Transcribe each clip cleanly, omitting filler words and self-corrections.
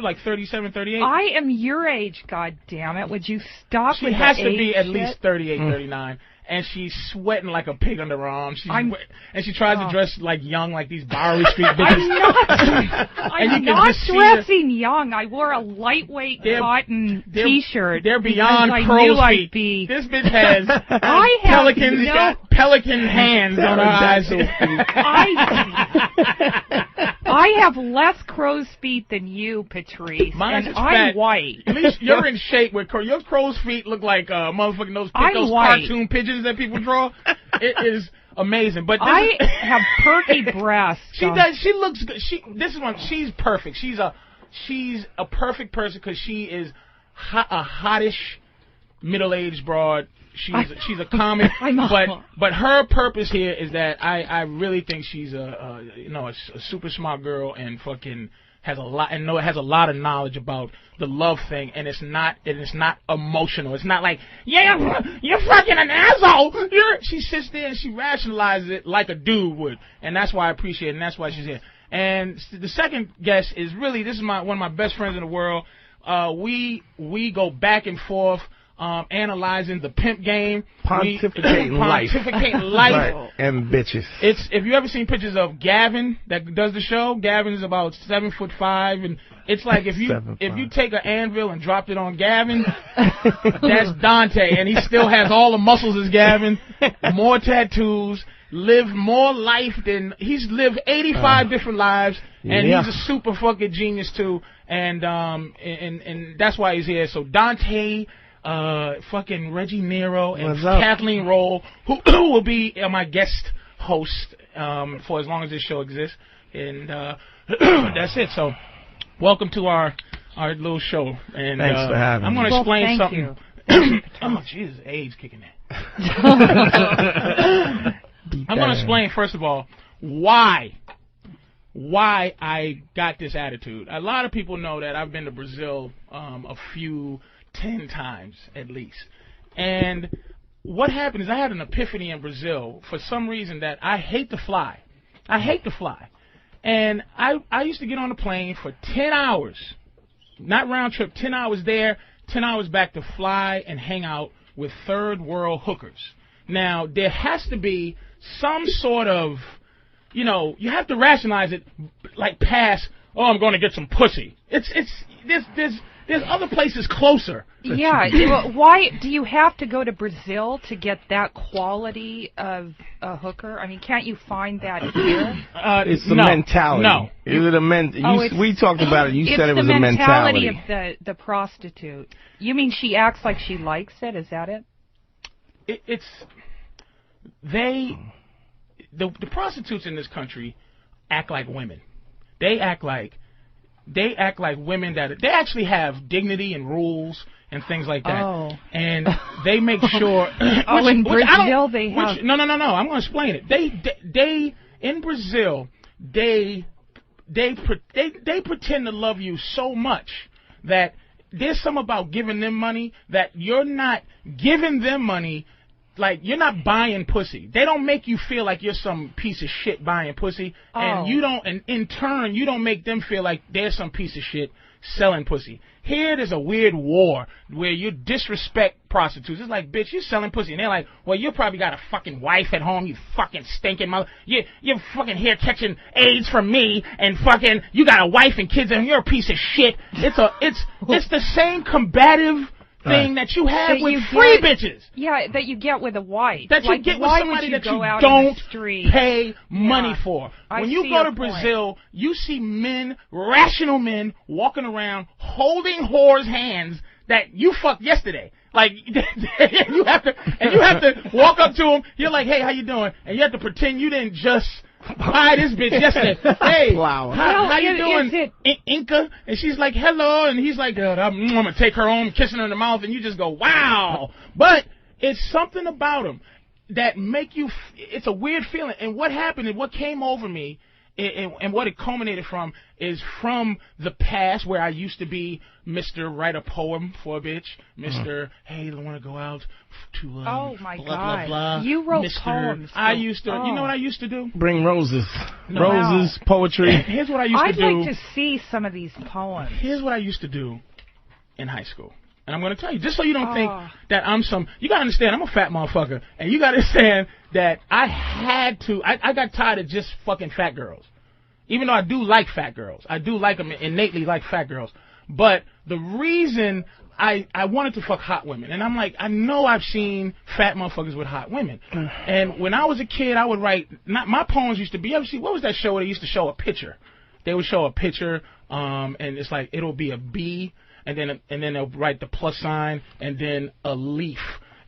like 37, 38. I am your age, God damn it! Would you stop? She with has the to be age at shit? least 38, 39. And she's sweating like a pig under her arm. And she tries to dress like young, like these Bowery Street bitches. I'm not dressing young. I wore a lightweight cotton T-shirt. They're beyond crow's feet. This bitch has pelican hands on her eyes. I have less crow's feet than you, Patrice. Mine's and I'm fat. White. At least you're in shape. With your crow's feet look like motherfucking those cartoon pigeons that people draw. It is amazing. But I have perky breasts. She does. She looks good. She's perfect. She's a perfect person because she is a hottish middle-aged broad. She's a comic, but her purpose here is that I really think she's a super smart girl and fucking has a lot of knowledge about the love thing, and it's not emotional. It's not like you're fucking an asshole. She sits there and she rationalizes it like a dude would, and that's why I appreciate it, and that's why she's here. And the second guest is really one of my best friends in the world. We go back and forth. Analyzing the pimp game, pontificating life, right. And bitches. If you ever seen pictures of Gavin that does the show, Gavin is about 7'5", and it's like if you take an anvil and dropped it on Gavin, that's Dante, and he still has all the muscles as Gavin, more tattoos, lived more life than he's lived 85 different lives, and he's a super fucking genius too, and that's why he's here. So Dante. Fucking Reggie Nero and Kathleen Roll, who will be my guest host for as long as this show exists, and that's it. So, welcome to our little show. And thanks for having me. I'm going to explain something. Oh, Jesus, age kicking in. I'm going to explain first of all why I got this attitude. A lot of people know that I've been to Brazil 10 times at least. And what happened is I had an epiphany in Brazil for some reason that I hate to fly. And I used to get on a plane for 10 hours, not round trip, 10 hours there, 10 hours back to fly and hang out with third world hookers. Now, there has to be some sort of, you have to rationalize it like past, I'm going to get some pussy. There's other places closer. Yeah. Why do you have to go to Brazil to get that quality of a hooker? I mean, can't you find that here? It's the mentality. No. Is it we talked about it. You said it was a mentality. It's the mentality of the prostitute. You mean she acts like she likes it? Is that it? The prostitutes in this country act like women. They act like women that they actually have dignity and rules and things like that. Oh. And they make sure. In Brazil they have. No. I'm going to explain it. They in Brazil they pretend to love you so much that there's something about giving them money that you're not giving them money. Like, you're not buying pussy. They don't make you feel like you're some piece of shit buying pussy. Oh. And in turn, you don't make them feel like they're some piece of shit selling pussy. Here, there's a weird war where you disrespect prostitutes. It's like, bitch, you're selling pussy. And they're like, well, you probably got a fucking wife at home, you fucking stinking mother. You're fucking here catching AIDS from me, and fucking, you got a wife and kids, and you're a piece of shit. It's the same combative thing that you have with free bitches. Yeah, that you get with a wife. That you get with somebody that you don't pay money for. When you go to Brazil, you see men, rational men, walking around holding whores' hands that you fucked yesterday. Like, you have to walk up to them. You're like, hey, how you doing? And you have to pretend you didn't just buy this bitch yesterday. Hey, how you doing, Inca? And she's like, hello. And he's like, I'm going to take her home, kissing her in the mouth. And you just go, wow. But it's something about them that make you, it's a weird feeling. And what happened and what came over me, and what it culminated from is from the past where I used to be Mr. Write a poem for a bitch, Mr. Hey, I want to go out to oh my blah, God. blah, blah. You wrote Mr. poems. I used to, you know what I used to do? Bring roses. No. Roses, poetry. Here's what I used to do. I'd like to see some of these poems. Here's what I used to do in high school. And I'm going to tell you, just so you don't think that I'm some... You got to understand, I'm a fat motherfucker. And you got to understand that I had to... I got tired of just fucking fat girls. Even though I do like fat girls. I do like them, innately like fat girls. But the reason I wanted to fuck hot women, and I'm like, I know I've seen fat motherfuckers with hot women. And when I was a kid, I would write... my poems used to be... You ever see... What was that show where they used to show a picture? They would show a picture, and it's like, it'll be a bee... And then they'll write the plus sign and then a leaf,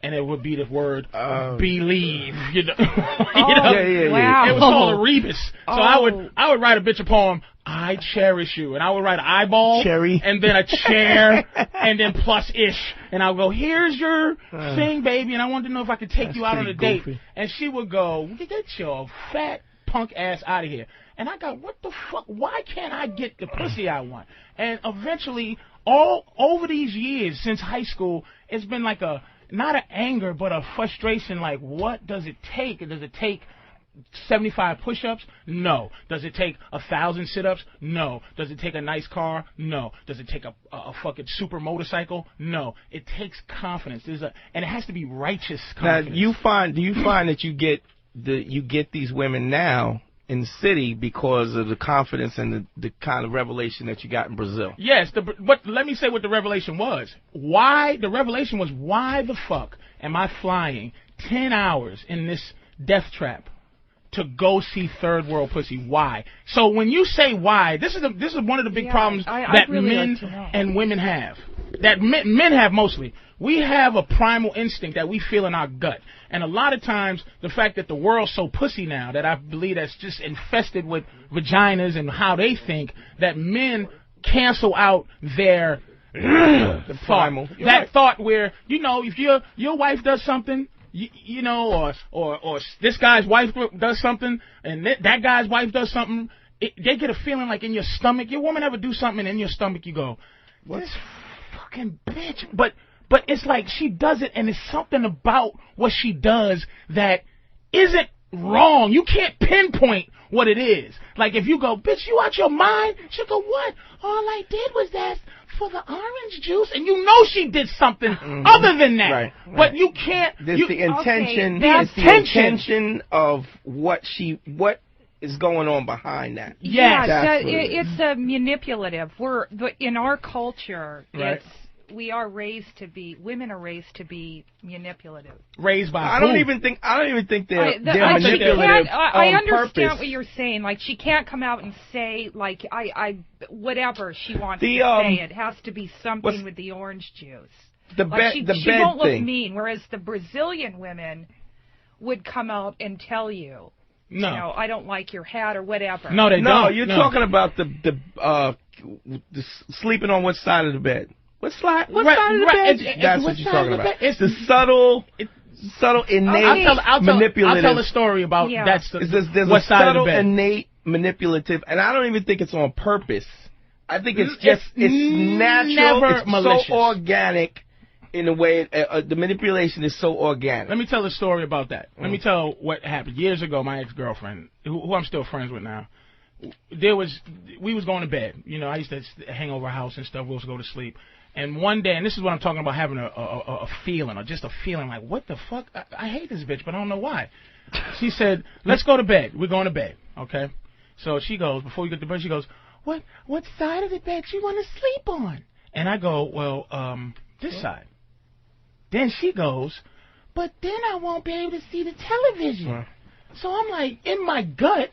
and it would be the word believe. You know, Wow. It was called a rebus. So I would write a bitch a poem. I cherish you, and I would write an eyeball, cherry, and then a chair, and then plus ish, and I'll go, here's your thing, baby, and I wanted to know if I could take you out on a date, and she would go, get your fat punk ass out of here. And I got, what the fuck? Why can't I get the pussy I want? And eventually, all over these years since high school, it's been like not an anger, but a frustration. Like, what does it take? Does it take 75 push-ups? No. Does it take 1,000 sit-ups? No. Does it take a nice car? No. Does it take a fucking super motorcycle? No. It takes confidence. And it has to be righteous confidence. Now, do you find that you get these women now in the city because of the confidence and the kind of revelation that you got in Brazil? Yes, but let me say what the revelation was. Why the fuck am I flying 10 hours in this death trap to go see third world pussy? Why? So when you say why, this is one of the big problems that really men and women have. That men have mostly. We have a primal instinct that we feel in our gut. And a lot of times, the fact that the world's so pussy now, that I believe that's just infested with vaginas and how they think, that men cancel out their the primal. Thought where, you know, if your wife does something, you know, or this guy's wife does something, and that guy's wife does something, they get a feeling like in your stomach. Your woman ever do something, and in your stomach you go, this fucking bitch. But it's like she does it, and it's something about what she does that isn't wrong. You can't pinpoint what it is. Like if you go, bitch, you out your mind? She'll go, what? All I did was ask for the orange juice, and you know she did something other than that. Right. But you can't. There's the intention. There's the intention of what is going on behind that. Yes. Yeah, it's manipulative. In our culture, women are raised to be manipulative. Raised by I don't even think they're manipulative I understand purpose. what you're saying. Like, she can't come out and say, like, I whatever she wants to say. It has to be something with the orange juice. She won't look mean, whereas the Brazilian women would come out and tell you, no, you know, I don't like your hat or whatever. No, they don't. No, you're talking about the sleeping on what side of the bed. What side of the bed? That's what you're talking about. It's the subtle, innate, manipulative. I'll tell a story about that's there's what a side subtle, of the bed. innate, manipulative, and I don't even think it's on purpose. I think it's natural. It's malicious. So organic in a way. The manipulation is so organic. Let me tell a story about that. Let me tell what happened years ago. My ex-girlfriend, who I'm still friends with now, we was going to bed. You know, I used to hang over her house and stuff. We was go to sleep. And one day, and this is what I'm talking about, having a feeling, or just a feeling like, what the fuck? I hate this bitch, but I don't know why. She said, let's go to bed. We're going to bed, okay? So she goes, before we get to bed, she goes, what side of the bed you want to sleep on? And I go, well, this side. Then she goes, but then I won't be able to see the television. So I'm like, in my gut,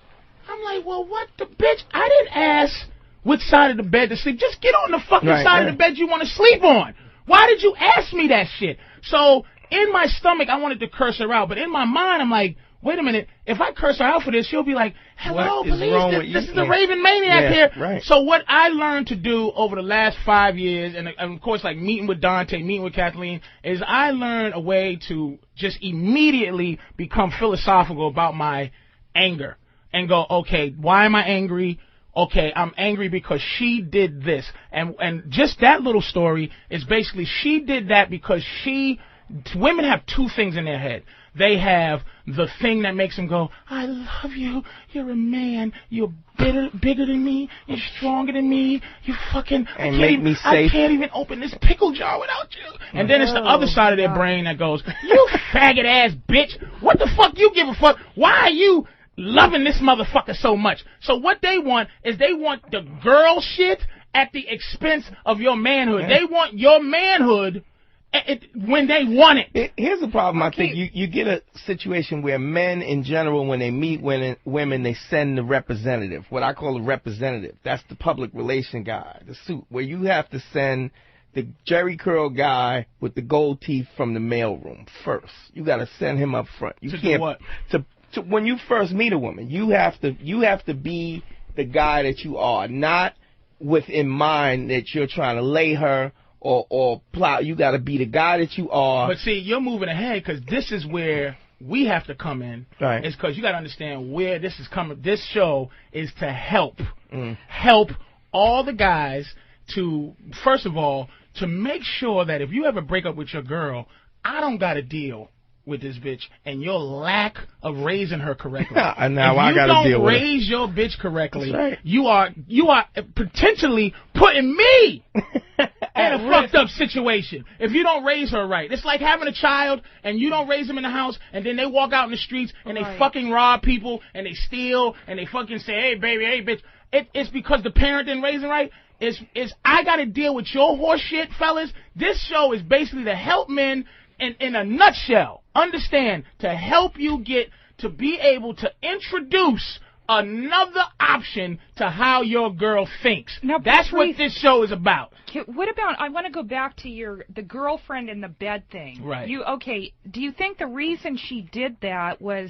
I'm like, well, what the bitch? I didn't ask which side of the bed to sleep. Just get on the fucking side of the bed you want to sleep on. Why did you ask me that shit? So in my stomach, I wanted to curse her out. But in my mind, I'm like, wait a minute. If I curse her out for this, she'll be like, hello, police. This is the Raven Maniac here. Right. So what I learned to do over the last 5 years, and of course, like meeting with Dante, meeting with Kathleen, is I learned a way to just immediately become philosophical about my anger. and go, okay, why am I angry? Okay, I'm angry because she did this. And just that little story is basically she did that because women have two things in their head. They have the thing that makes them go, I love you, you're a man, you're bigger than me, you're stronger than me, you fucking, I can't even open this pickle jar without you. And then it's the other side of their brain that goes, you faggot ass bitch, what the fuck you give a fuck? Why are you loving this motherfucker so much? So what they want is they want the girl shit at the expense of your manhood. They want your manhood when they want it. Here's the problem. I think you get a situation where men in general, when they meet women, they send the representative, what I call a representative. That's the public relation guy, the suit, where you have to send the Jerry curl guy with the gold teeth from the mailroom first. You got to send him up front. You can't do what? To when you first meet a woman, you have to be the guy that you are, not with in mind that you're trying to lay her or plot. You got to be the guy that you are. But see, you're moving ahead because this is where we have to come in. Right. It's because you got to understand where this is coming. This show is to help all the guys to, first of all, to make sure that if you ever break up with your girl, I don't got to deal with this bitch and your lack of raising her correctly. And now I got to deal with it. If you don't raise your bitch correctly, right, you are potentially putting me in a fucked up situation if you don't raise her right. It's like having a child and you don't raise them in the house and then they walk out in the streets and they fucking rob people and they steal and they fucking say, hey baby, hey bitch. It's because the parent didn't raise them right. I got to deal with your horse shit, fellas. This show is basically to help men in a nutshell. Understand, to help you get to be able to introduce another option to how your girl thinks. Now, that's Patrice, what this show is about. What about, I want to go back to the girlfriend in the bed thing. Right. Do you think the reason she did that was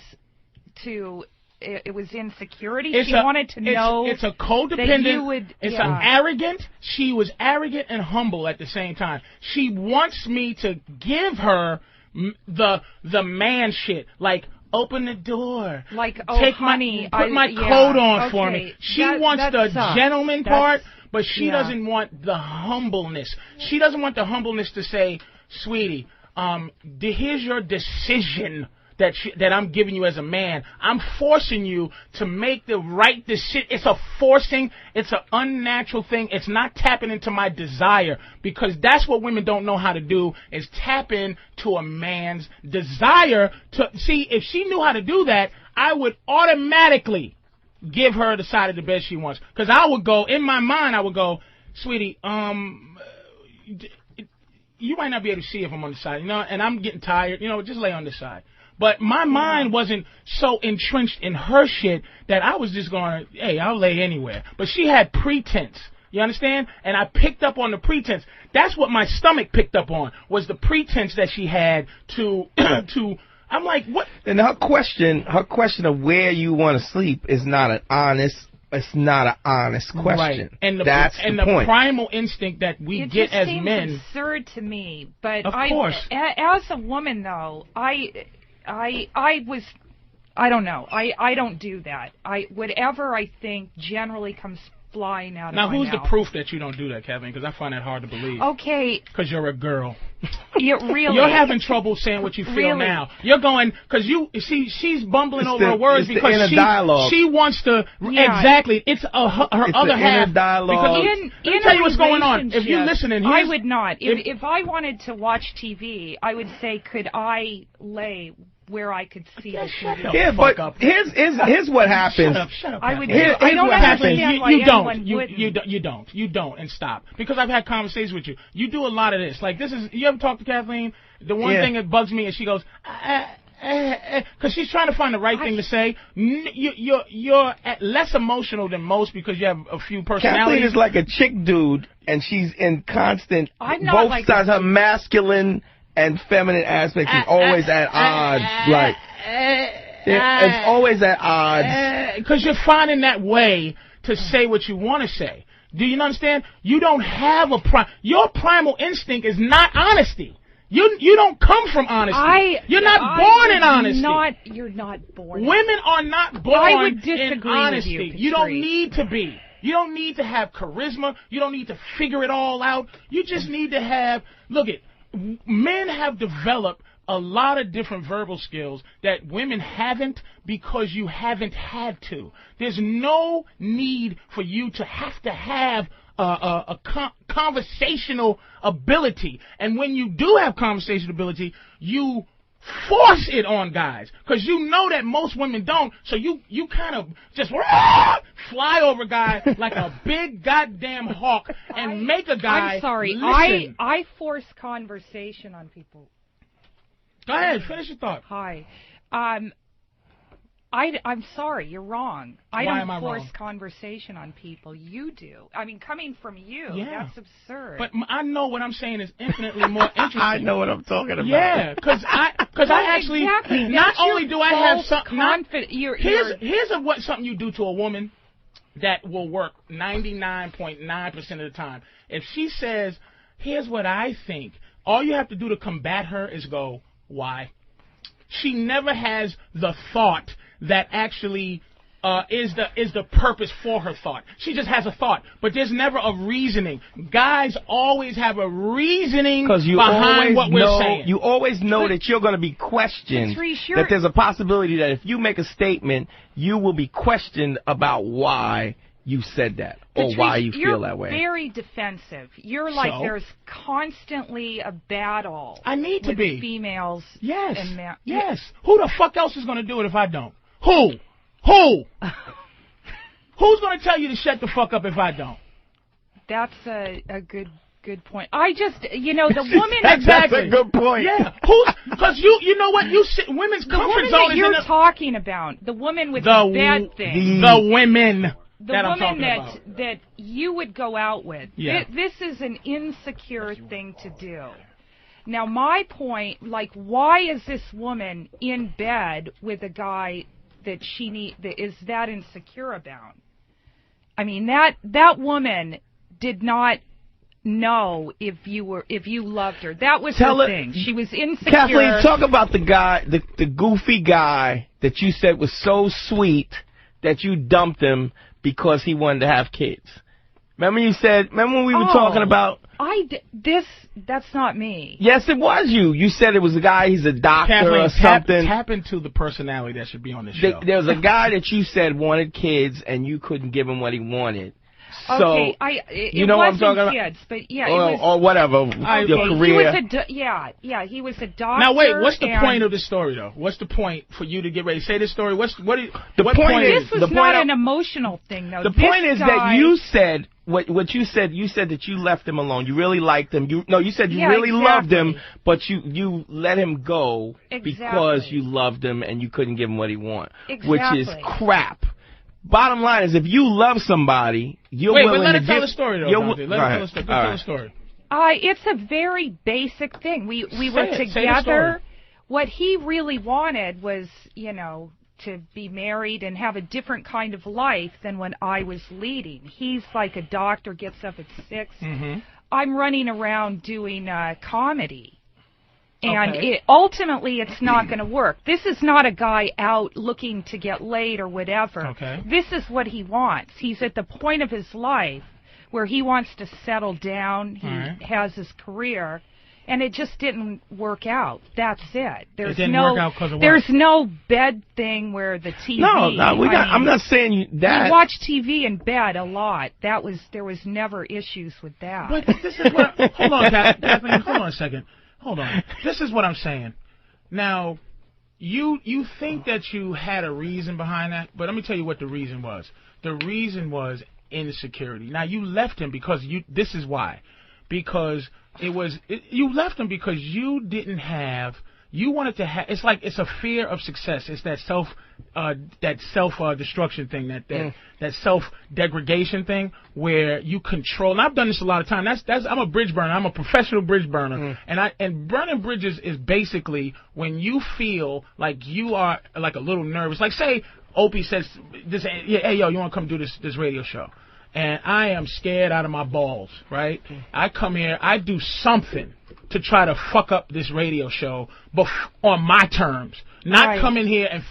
it was insecurity? She wanted to know. It's a codependent. Arrogant. She was arrogant and humble at the same time. She wants me to give her the man shit, like open the door, like put my coat on for me. She wants the gentleman part, but she doesn't want the humbleness. She doesn't want the humbleness to say, sweetie, here's your decision that I'm giving you as a man. I'm forcing you to make the right decision. It's a forcing. It's an unnatural thing. It's not tapping into my desire, because that's what women don't know how to do, is tap into a man's desire. To see, if she knew how to do that, I would automatically give her the side of the bed she wants. Because I would go, in my mind, I would go, sweetie, you might not be able to see if I'm on the side, and I'm getting tired, just lay on the side. But my mind wasn't so entrenched in her shit that I was just going, hey, I'll lay anywhere. But she had pretense. You understand? And I picked up on the pretense. That's what my stomach picked up on, was the pretense that she had to I'm like, what? And her question of where you want to sleep is not an honest. It's not an honest question. Right. And that's the point. Primal instinct that we get as men. It seems absurd to me. But of course. As a woman, though, I don't know. I don't do that. Whatever I think generally comes flying out of my mouth. Now, who's the proof that you don't do that, Kathleen? Because I find that hard to believe. Okay. Because you're a girl. Really? You're having trouble saying what you feel now. You're going, because she's bumbling over her words because she wants to, exactly, it's her other half. Dialogue. Let me tell you what's going on. If you're listening, I would not. If I wanted to watch TV, I would say, could I lay where I could see the TV? Yeah, but here's what happens. Shut up. I don't understand why anyone wouldn't. You don't, and stop. Because I've had conversations with you. You do a lot of this. Like, you ever talk to Kathleen? The one thing that bugs me is she goes, because she's trying to find the right thing to say. You're less emotional than most because you have a few personalities. Kathleen is like a chick dude, and she's in constant, both sides, her masculine and feminine aspects is always at odds. Right. It's always at odds. Because you're finding that way to say what you want to say. Do you understand? You don't have your primal instinct is not honesty. You don't come from honesty. You're not born in honesty. You're not born. Women are not born I would disagree in honesty. with you, You don't need to be. You don't need to have charisma. You don't need to figure it all out. You just need to have. Look it. Men have developed a lot of different verbal skills that women haven't because you haven't had to. There's no need for you to have a conversational ability. And when you do have conversational ability, you force it on guys because you know that most women don't. So you kind of just fly over guys like a big goddamn hawk and make a guy. I'm sorry. Listen. I force conversation on people. Go ahead, finish your thought. Hi. I'm sorry, you're wrong. I don't force conversation on people. You do. I mean, coming from you, that's absurd. But I know what I'm saying is infinitely more interesting. I know what I'm talking about. Yeah, because I actually not only do I have something. Here's something you do to a woman that will work 99.9% of the time. If she says, "Here's what I think," all you have to do to combat her is go, "Why?" She never has the thought that actually is the purpose for her thought. She just has a thought, but there's never a reasoning. Guys always have a reasoning behind what we're saying. You always know that you're going to be questioned. Patrice, that there's a possibility that if you make a statement, you will be questioned about why you said that or Patrice, why you feel that way. You're very defensive. You're like there's constantly a battle. I need to be females. Yes. And yes. Who the fuck else is going to do it if I don't? Who? Who's going to tell you to shut the fuck up if I don't? That's a good point. I just, the woman. Exactly. That's a good point. Yeah. Because you know what? Women's comfort zone that you're talking about. The woman with the bad thing. The women. The woman that you would go out with. Yeah. This is an insecure thing to do. Now, my point, why is this woman in bed with a guy that that is that insecure about? I mean, that woman did not know if you loved her. That was her thing. She was insecure. Kathleen, talk about the guy, the goofy guy that you said was so sweet that you dumped him because he wanted to have kids. Remember when we were talking about... That's not me. Yes, it was you. You said it was a guy, he's a doctor Kathleen, or something. Tap into the personality that should be on the show. There was a guy that you said wanted kids and you couldn't give him what he wanted. So, okay, it know what I'm wasn't talking about? kids, but yeah, or whatever, your career. He was a doctor. Now wait, what's the point of the story though? What's the point for you to get ready to say this story? What point is? This was not an emotional thing though. The point is that you said what you said. You said that you left him alone. You really liked him. You said you really loved him, but you let him go because you loved him and you couldn't give him what he wanted, which is crap. Bottom line is, if you love somebody, you're willing to give... Wait, let her tell the story, though, Dante. Let her tell the story. It's a very basic thing. We were together. What he really wanted was, to be married and have a different kind of life than when I was leading. He's like a doctor, gets up at 6. Mm-hmm. I'm running around doing comedy. And ultimately, it's not going to work. This is not a guy out looking to get laid or whatever. Okay. This is what he wants. He's at the point of his life where he wants to settle down. He has his career. And it just didn't work out. That's it. It didn't work out because of what? There's no bed thing where the TV... I'm not saying that. We watch TV in bed a lot. There was never issues with that. But this is what... Hold on, Kathleen. Hold on a second. Hold on. This is what I'm saying. Now, you think that you had a reason behind that, but let me tell you what the reason was. The reason was insecurity. Now, you left him because this is why. Because you left him because you didn't have... You wanted to have... It's a fear of success. It's that self-destruction thing, that self-degradation thing where you control. And I've done this a lot of time. I'm a bridge burner. I'm a professional bridge burner. And burning bridges is basically when you feel like you are like a little nervous. Like say Opie says, hey yo, you want to come do this radio show? And I am scared out of my balls, right? I come here, I do something to try to fuck up this radio show on my terms. Not come in here and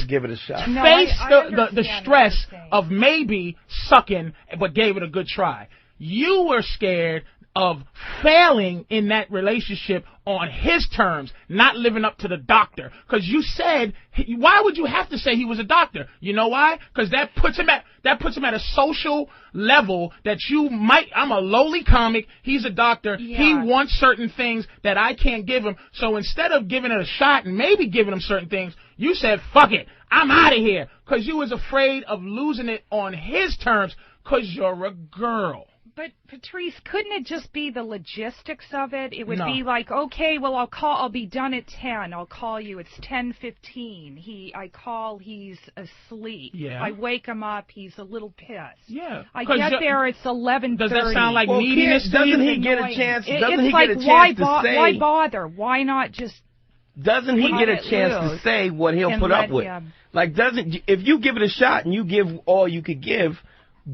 give it a shot. Face the stress of maybe sucking, but gave it a good try. You were scared of failing in that relationship on his terms, not living up to the doctor. Because you said, why would you have to say he was a doctor? You know why? Because that puts him at a social level that you might. I'm a lowly comic. He's a doctor. Yeah. He wants certain things that I can't give him. So instead of giving it a shot and maybe giving him certain things, you said, fuck it, I'm out of here. Because you was afraid of losing it on his terms because you're a girl. But, Patrice, couldn't it just be the logistics of it? It would be like, okay, well, I'll be done at 10. I'll call you. It's 10:15. I call, he's asleep. Yeah. I wake him up. He's a little pissed. Yeah. I get there, it's 11:30. Does that sound like neediness? Doesn't he get a chance? Doesn't he get a chance to say? Why bother? Why not just? Doesn't he get a chance to say what he'll put up with? Like, if you give it a shot and you give all you could give,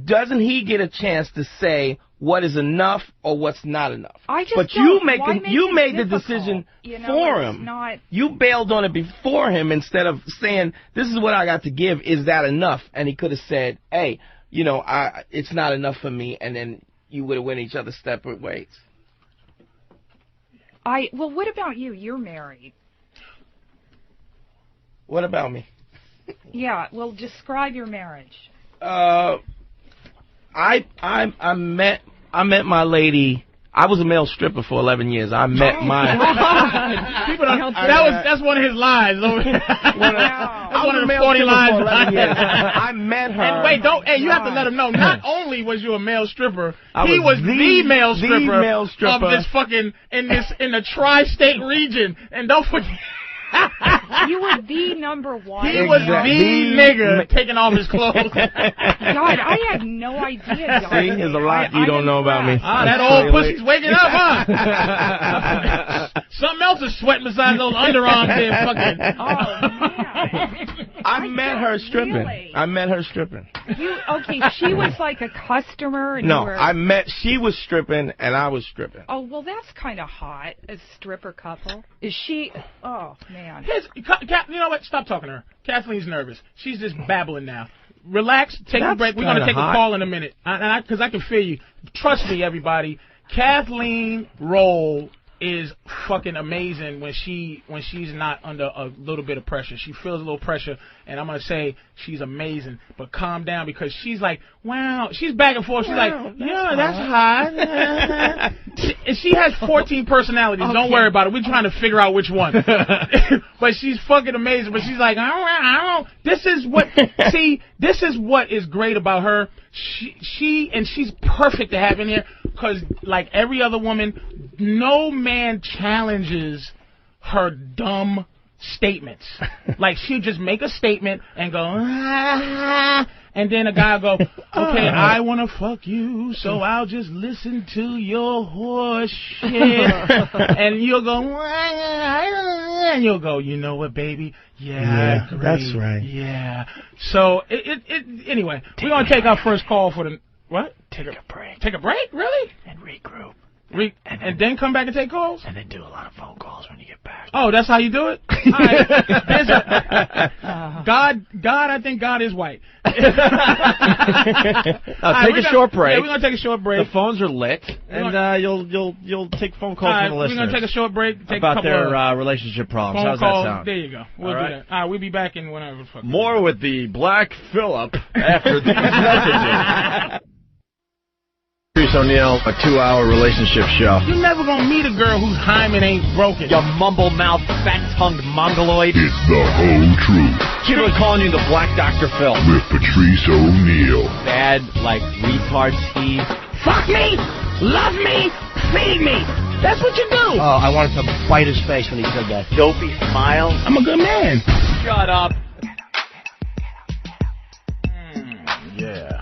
doesn't he get a chance to say what is enough or what's not enough? But you made the decision for him. You bailed on it before him instead of saying, this is what I got to give. Is that enough? And he could have said, hey, it's not enough for me. And then you would have went each other's separate ways. Well, what about you? You're married. What about me? Yeah, well, describe your marriage. I met my lady. I was a male stripper for 11 years. I met that's one of his lies. That's one of the 40 lies. I met her. And wait, you have to let him know. Not only was you a male stripper, he was the male stripper of this fucking in the tri-state region. And don't forget. You were the number one. He was the nigga taking off his clothes. God, I had no idea. See, there's a lot you don't know about me. That old pussy's waking up, huh? Something else is sweating besides those underarms there, fucking. Oh, man. I met her stripping. Really? I met her stripping. Okay, she was like a customer? And she was stripping and I was stripping. Oh, well, that's kind of hot, a stripper couple. Is she, oh, man. You know what? Stop talking to her. Kathleen's nervous. She's just babbling now. Relax. Take a break. We're going to take a call in a minute. Because I can feel you. Trust me, everybody. Kathleen Roll is fucking amazing when she's not under a little bit of pressure. She feels a little pressure, and I'm going to say she's amazing. But calm down because she's like, wow. She's back and forth. She's like, yeah, that's hot. She has 14 personalities. Okay. Don't worry about it. We're trying to figure out which one. But she's fucking amazing. But she's like, I don't. This is what is great about her. She's perfect to have in here because, like every other woman, no man challenges her dumb statements. Like, she'll just make a statement and go, and then a guy will go, okay, I want to fuck you, so I'll just listen to your horse shit. And you'll go, and you'll go, you know what, baby? Yeah, that's right. Yeah. So, anyway, we're going to take our first call for the, what? Take a break. Take a break? Really? And regroup. And then come back and take calls? And then do a lot of phone calls when you get back. Oh, that's how you do it? All right. God, I think God is white. Take a short break. Yeah, we're going to take a short break. The phones are lit, and you'll take phone calls from the listeners. We're going to take a short break. About their relationship problems. How's that sound? There you go. We'll do that. All right, we'll be back in whenever. More with the Black Phillip after these messages. Patrice O'Neal, a 2-hour relationship show. You're never gonna meet a girl whose hymen ain't broken. You mumble-mouthed, fat-tongued mongoloid. It's the whole truth. People are calling you the Black Dr. Phil. With Patrice O'Neal. Bad, like, retard Steve. Fuck me, love me, feed me. That's what you do. Oh, I wanted to bite his face when he said that. Dopey smile. I'm a good man. Shut up. Yeah.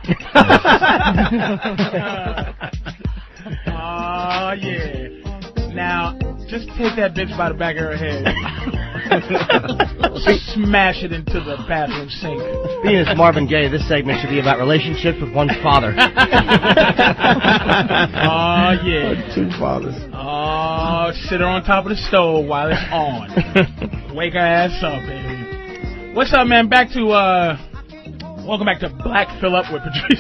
Oh, yeah. Now, just take that bitch by the back of her head. Smash it into the bathroom sink. Being as Marvin Gaye, this segment should be about relationships with one's father. Oh, yeah. 2 fathers. Oh, Oh, sit her on top of the stove while it's on. Wake her ass up, baby. What's up, man? Welcome back to Black Phillip with Patrice.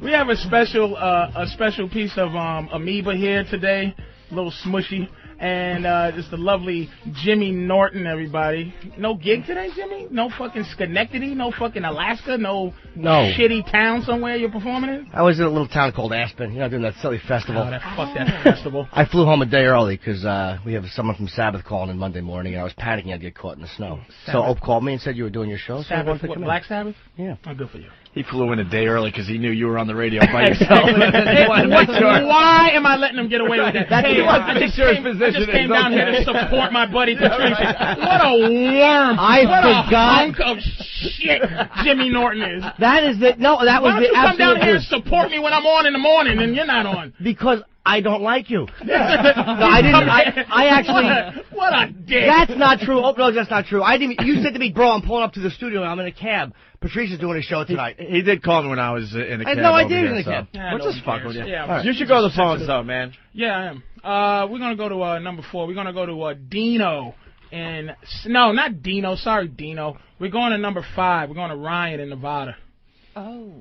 We have a special piece of amoeba here today, a little smushy. And it's the lovely Jimmy Norton, everybody. No gig today, Jimmy? No fucking Schenectady? No fucking Alaska? No shitty town somewhere you're performing in? I was in a little town called Aspen, doing that silly festival. Oh, fuck that festival. I flew home a day early because we have someone from Sabbath calling in Monday morning, and I was panicking I'd get caught in the snow. Sabbath. So Ope called me and said you were doing your show. Sabbath, so what, Black Sabbath? Yeah. Oh, good for you. He flew in a day early because he knew you were on the radio by yourself. Why am I letting him get away with that? He wants to make sure his position I just came down here to support my buddy Patrice. What a worm! What a hunk of shit Jimmy Norton is. That was Why don't the you come down absolute here and support me when I'm on in the morning and you're not on? Because I don't like you. No, I didn't. I actually. What a dick. That's not true. Oh no, that's not true. I didn't. You said to me, bro, I'm pulling up to the studio and I'm in a cab. Patrice is doing a show tonight. He did call me when I was in a cab. No, I did in a cab. Yeah, what's this fuck with you? Yeah, right. You should go to the phones, though, man. Yeah, I am. We're going to go to number 4. We're going to go to Dino. No, not Dino. Sorry, Dino. We're going to number 5. We're going to Ryan in Nevada. Oh.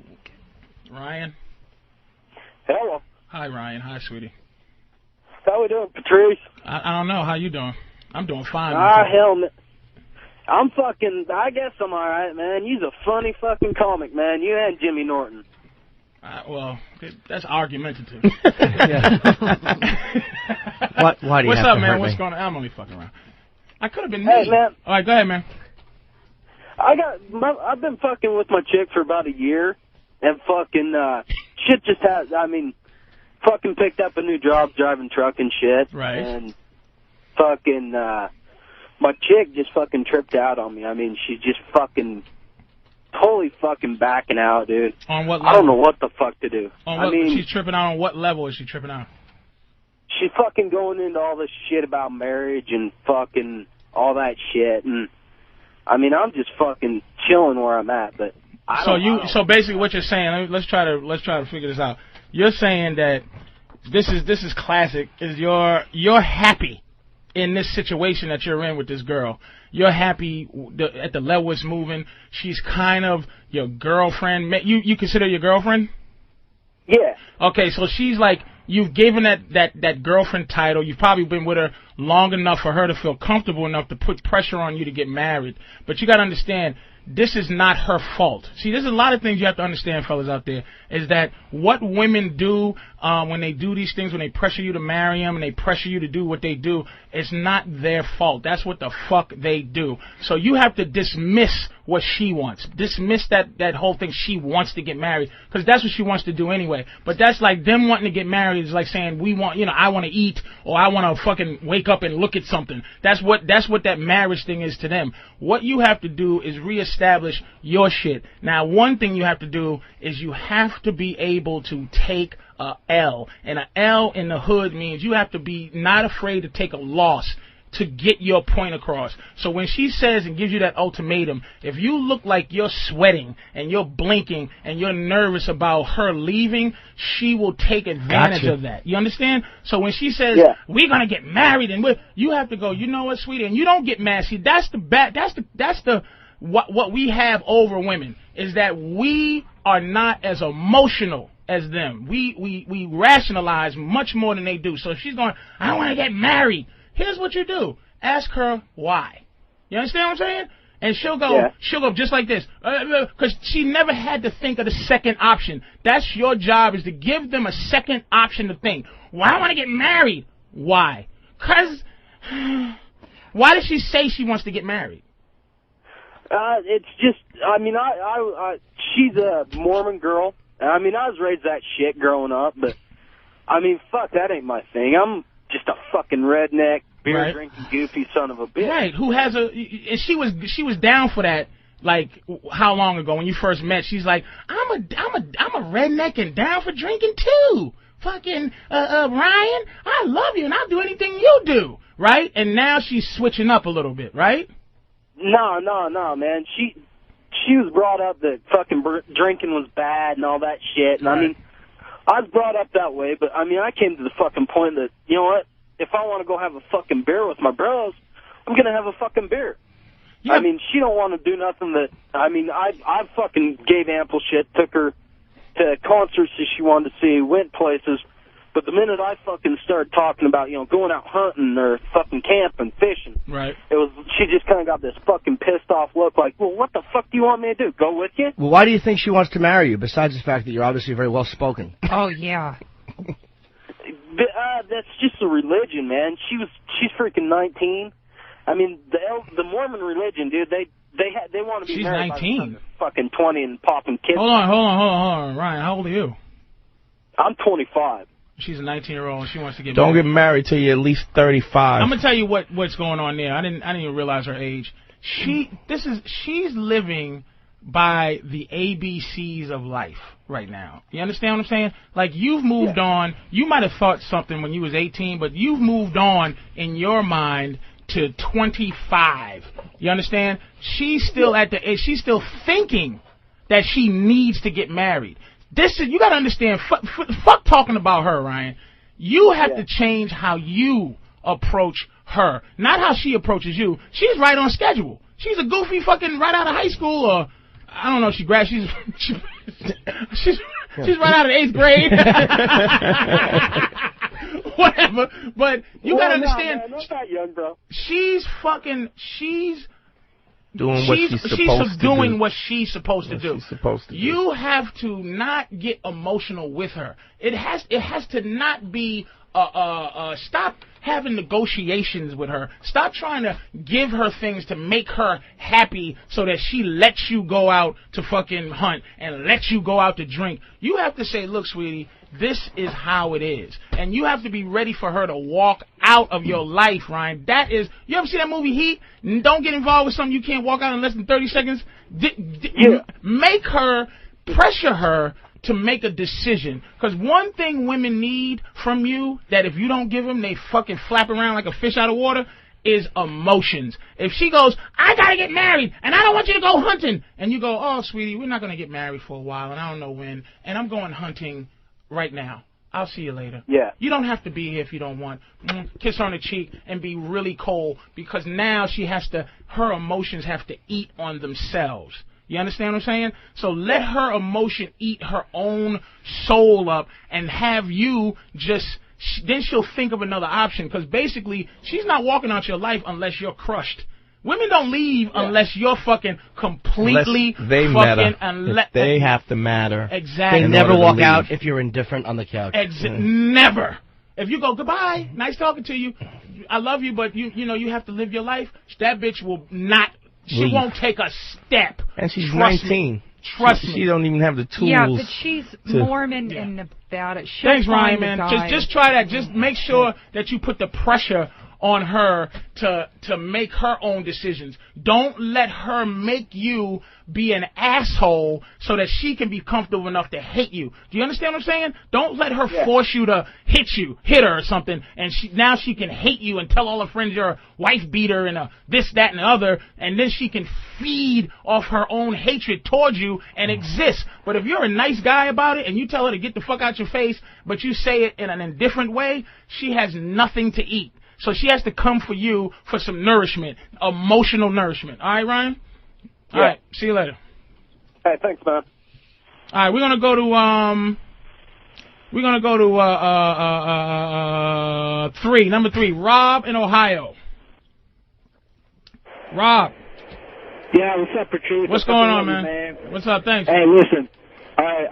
Ryan? Hello. Hi, Ryan. Hi, sweetie. How we doing, Patrice? I don't know. How you doing? I'm doing fine. Hell, man. I guess I'm alright, man. You's a funny fucking comic, man. You and Jimmy Norton. Well, that's argumentative. Why do you What's have up, to man? hurt What's me? going on? I'm only fucking around. I could have been Hey, me. man. All right, go ahead, man. I've been fucking with my chick for about a year, and fucking, shit just has, fucking picked up a new job driving truck and shit. Right. And fucking, my chick just fucking tripped out on me. She's just fucking totally fucking backing out, dude. On what level? I don't know what the fuck to do. She's tripping out on what level is she tripping out? She's fucking going into all this shit about marriage and fucking all that shit. And, I'm just fucking chilling where I'm at, but So basically what you're saying, let's try to figure this out. You're saying that this is classic, is you're happy in this situation that you're in with this girl. You're happy at the level it's moving. She's kind of your girlfriend. You consider your girlfriend? Yeah. Okay, so she's like, you've given that girlfriend title. You've probably been with her long enough for her to feel comfortable enough to put pressure on you to get married. But you got to understand, this is not her fault. See, there's a lot of things you have to understand, fellas out there, is that what women do when they do these things, when they pressure you to marry them and they pressure you to do what they do, it's not their fault. That's what the fuck they do. So you have to dismiss what she wants. Dismiss that whole thing. She wants to get married because that's what she wants to do anyway. But that's like them wanting to get married is like saying I want to eat or I want to fucking wake up and look at something. That's what that marriage thing is to them. What you have to do is reestablish your shit. Now, one thing you have to do is you have to be able to take a L. And a L in the hood means you have to be not afraid to take a loss to get your point across. So when she says and gives you that ultimatum, if you look like you're sweating and you're blinking and you're nervous about her leaving, she will take advantage of that. You understand? So when she says, we're going to get married, and you have to go, you know what, sweetie, and you don't get mad. See, that's what we have over women, is that we are not as emotional as them. We rationalize much more than they do. So if she's going, I want to get married, here's what you do. Ask her why. You understand what I'm saying? And she'll go just like this. Because she never had to think of the second option. That's your job, is to give them a second option to think. Well, I want to get married. Why? Because why does she say she wants to get married? It's just, she's a Mormon girl. I was raised that shit growing up, but, fuck, that ain't my thing. I'm just a fucking redneck, beer-drinking, goofy son of a bitch. Right, who has and she was down for that, like, how long ago when you first met? She's like, I'm a redneck and down for drinking too. Fucking, Ryan, I love you and I'll do anything you do, right? And now she's switching up a little bit, right? No, man. She was brought up that fucking drinking was bad and all that shit. And I was brought up that way, but, I mean, I came to the fucking point that, you know what, if I want to go have a fucking beer with my bros, I'm going to have a fucking beer. Yeah. I mean, she don't want to do nothing that, I mean, I fucking gave ample shit, took her to concerts that she wanted to see, went places, but the minute I fucking started talking about, you know, going out hunting or fucking camping, fishing, right, she just kind of got this fucking pissed off look like, well, what the fuck do you want me to do? Go with you? Well, why do you think she wants to marry you, besides the fact that you're obviously very well spoken? Oh, yeah. That's just a religion, man. She's freaking 19. I mean, the Mormon religion, dude, they want to be married 19. By fucking 20 and popping kids. Hold on. Ryan, how old are you? I'm 25. She's a 19-year-old and she wants to get married. Don't get married till you're at least 35. I'm gonna tell you what's going on there. I didn't even realize her age. She's living by the ABCs of life right now. You understand what I'm saying? Like, you've moved on. You might have thought something when you was 18, but you've moved on in your mind to 25. You understand? She's still she's still thinking that she needs to get married. You got to understand, fuck talking about her, Ryan. You have to change how you approach her, not how she approaches you. She's right on schedule. She's a goofy fucking right out of high school, or I don't know if she's right out of 8th grade. Whatever. But you got to understand. Man, not that young, bro. She's doing what she's supposed to do. What she's supposed to do. You have to not get emotional with her. It has to not be stop having negotiations with her. Stop trying to give her things to make her happy so that she lets you go out to fucking hunt and lets you go out to drink. You have to say, look, sweetie, this is how it is. And you have to be ready for her to walk out of your life, Ryan. That is, you ever see that movie Heat? Don't get involved with something you can't walk out in less than 30 seconds. Make her, pressure her to make a decision. Because one thing women need from you that if you don't give them, they fucking flap around like a fish out of water, is emotions. If she goes, I gotta get married, and I don't want you to go hunting, and you go, oh, sweetie, we're not gonna get married for a while, and I don't know when, and I'm going hunting right now. I'll see you later. Yeah. You don't have to be here if you don't want. Kiss her on the cheek and be really cold, because now her emotions have to eat on themselves. You understand what I'm saying? So let her emotion eat her own soul up and have you just, then she'll think of another option, because basically she's not walking out your life unless you're crushed. Women don't leave unless you're fucking completely they have to matter. Exactly. They never walk out if you're indifferent on the couch. Never. If you go, goodbye, nice talking to you, I love you, but you have to live your life, that bitch will not, she won't take a step. And she's 19. Trust me. She don't even have the tools. Yeah, but she's Mormon in Nevada. Thanks, Ryan, man. Just try that. Just make sure that you put the pressure on her to make her own decisions. Don't let her make you be an asshole so that she can be comfortable enough to hate you. Do you understand what I'm saying? Don't let her force you to hit her or something, and now she can hate you and tell all her friends you're a wife beater and this, that, and the other, and then she can feed off her own hatred towards you and exist. But if you're a nice guy about it and you tell her to get the fuck out your face, but you say it in an indifferent way, she has nothing to eat. So she has to come for you for some nourishment, emotional nourishment. All right, Ryan? All right, see you later. Hey, thanks, man. All right, we're gonna go to number 3, Rob in Ohio. Rob. Yeah, what's up, Patrice? What's going on, man? What's up? Thanks. Hey, listen. All right,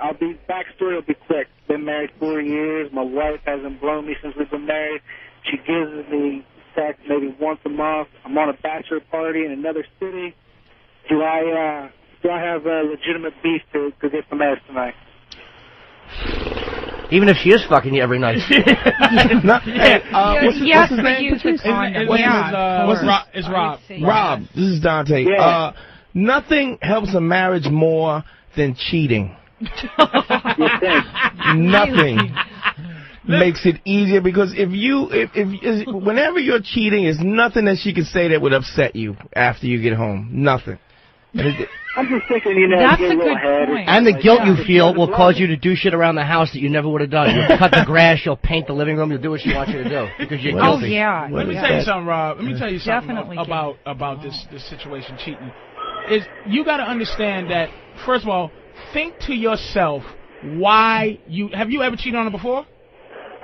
backstory will be quick. Been married 4 years. My wife hasn't blown me since we've been married. She gives me sex maybe once a month. I'm on a bachelor party in another city. Do I have legitimate beef to get some ass tonight? Even if she is fucking you every night. What's his name? It's Rob. Rob, this is Dante. Yeah. Nothing helps a marriage more than cheating. Nothing makes it easier, because whenever you're cheating, there's nothing that she can say that would upset you after you get home. Nothing. I'm just thinking, you know, that's get a little good head point. And the guilt you feel will cause you to do shit around the house that you never would have done. You'll cut the grass, you'll paint the living room, you'll do what she wants you to do because you're guilty. Oh yeah. Let me tell you something, Rob. Let me tell you something Definitely about this situation cheating. Is you got to understand that first of all, think to yourself why have you ever cheated on her before?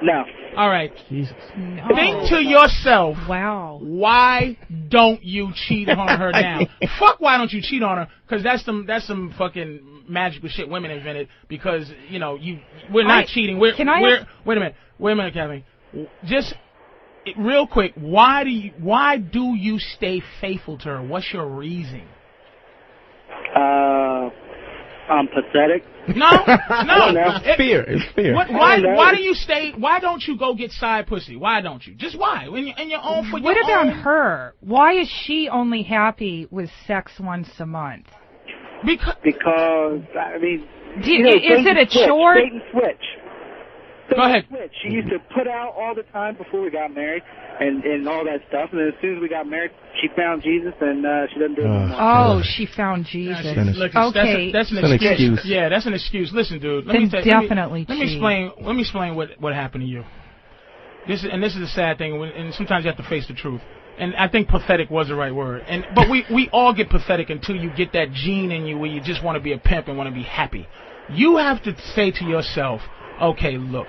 No. All right. Jesus. No. Think to yourself. Wow. Why don't you cheat on her now? Fuck, why don't you cheat on her? Because that's some fucking magical shit women invented. Because you know we're not cheating. Wait a minute, Kevin. Just real quick. Why do you stay faithful to her? What's your reason? I'm pathetic. No. It's fear. It's fear. Why do you stay? Why don't you go get side pussy? Why don't you? Just why? In your own. What about her? Why is she only happy with sex once a month? Because I mean, is it a chore? Bait and switch. Go ahead. She used to put out all the time before we got married and all that stuff. And then as soon as we got married, she found Jesus and she doesn't do it anymore. Oh, she found Jesus. Okay. That's an excuse. Yeah, that's an excuse. Listen, dude. Let me explain what happened to you. This is a sad thing, and sometimes you have to face the truth. And I think pathetic was the right word. But we all get pathetic until you get that gene in you where you just want to be a pimp and want to be happy. You have to say to yourself, okay, look,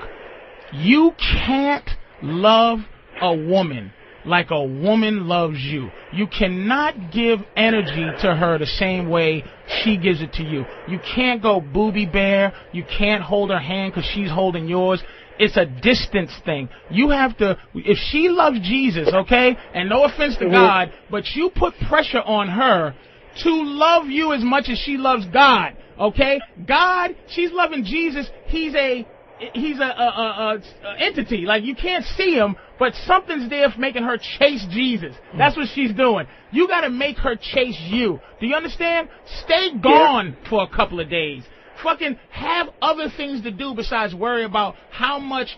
you can't love a woman like a woman loves you. You cannot give energy to her the same way she gives it to you. You can't go booby bear. You can't hold her hand because she's holding yours. It's a distance thing. You have to, if she loves Jesus, okay, and no offense to God, but you put pressure on her to love you as much as she loves God, okay? God, she's loving Jesus. He's a entity. Like, you can't see him, but something's there for making her chase Jesus. That's what she's doing. You got to make her chase you. Do you understand? Stay gone for a couple of days. Fucking have other things to do besides worry about how much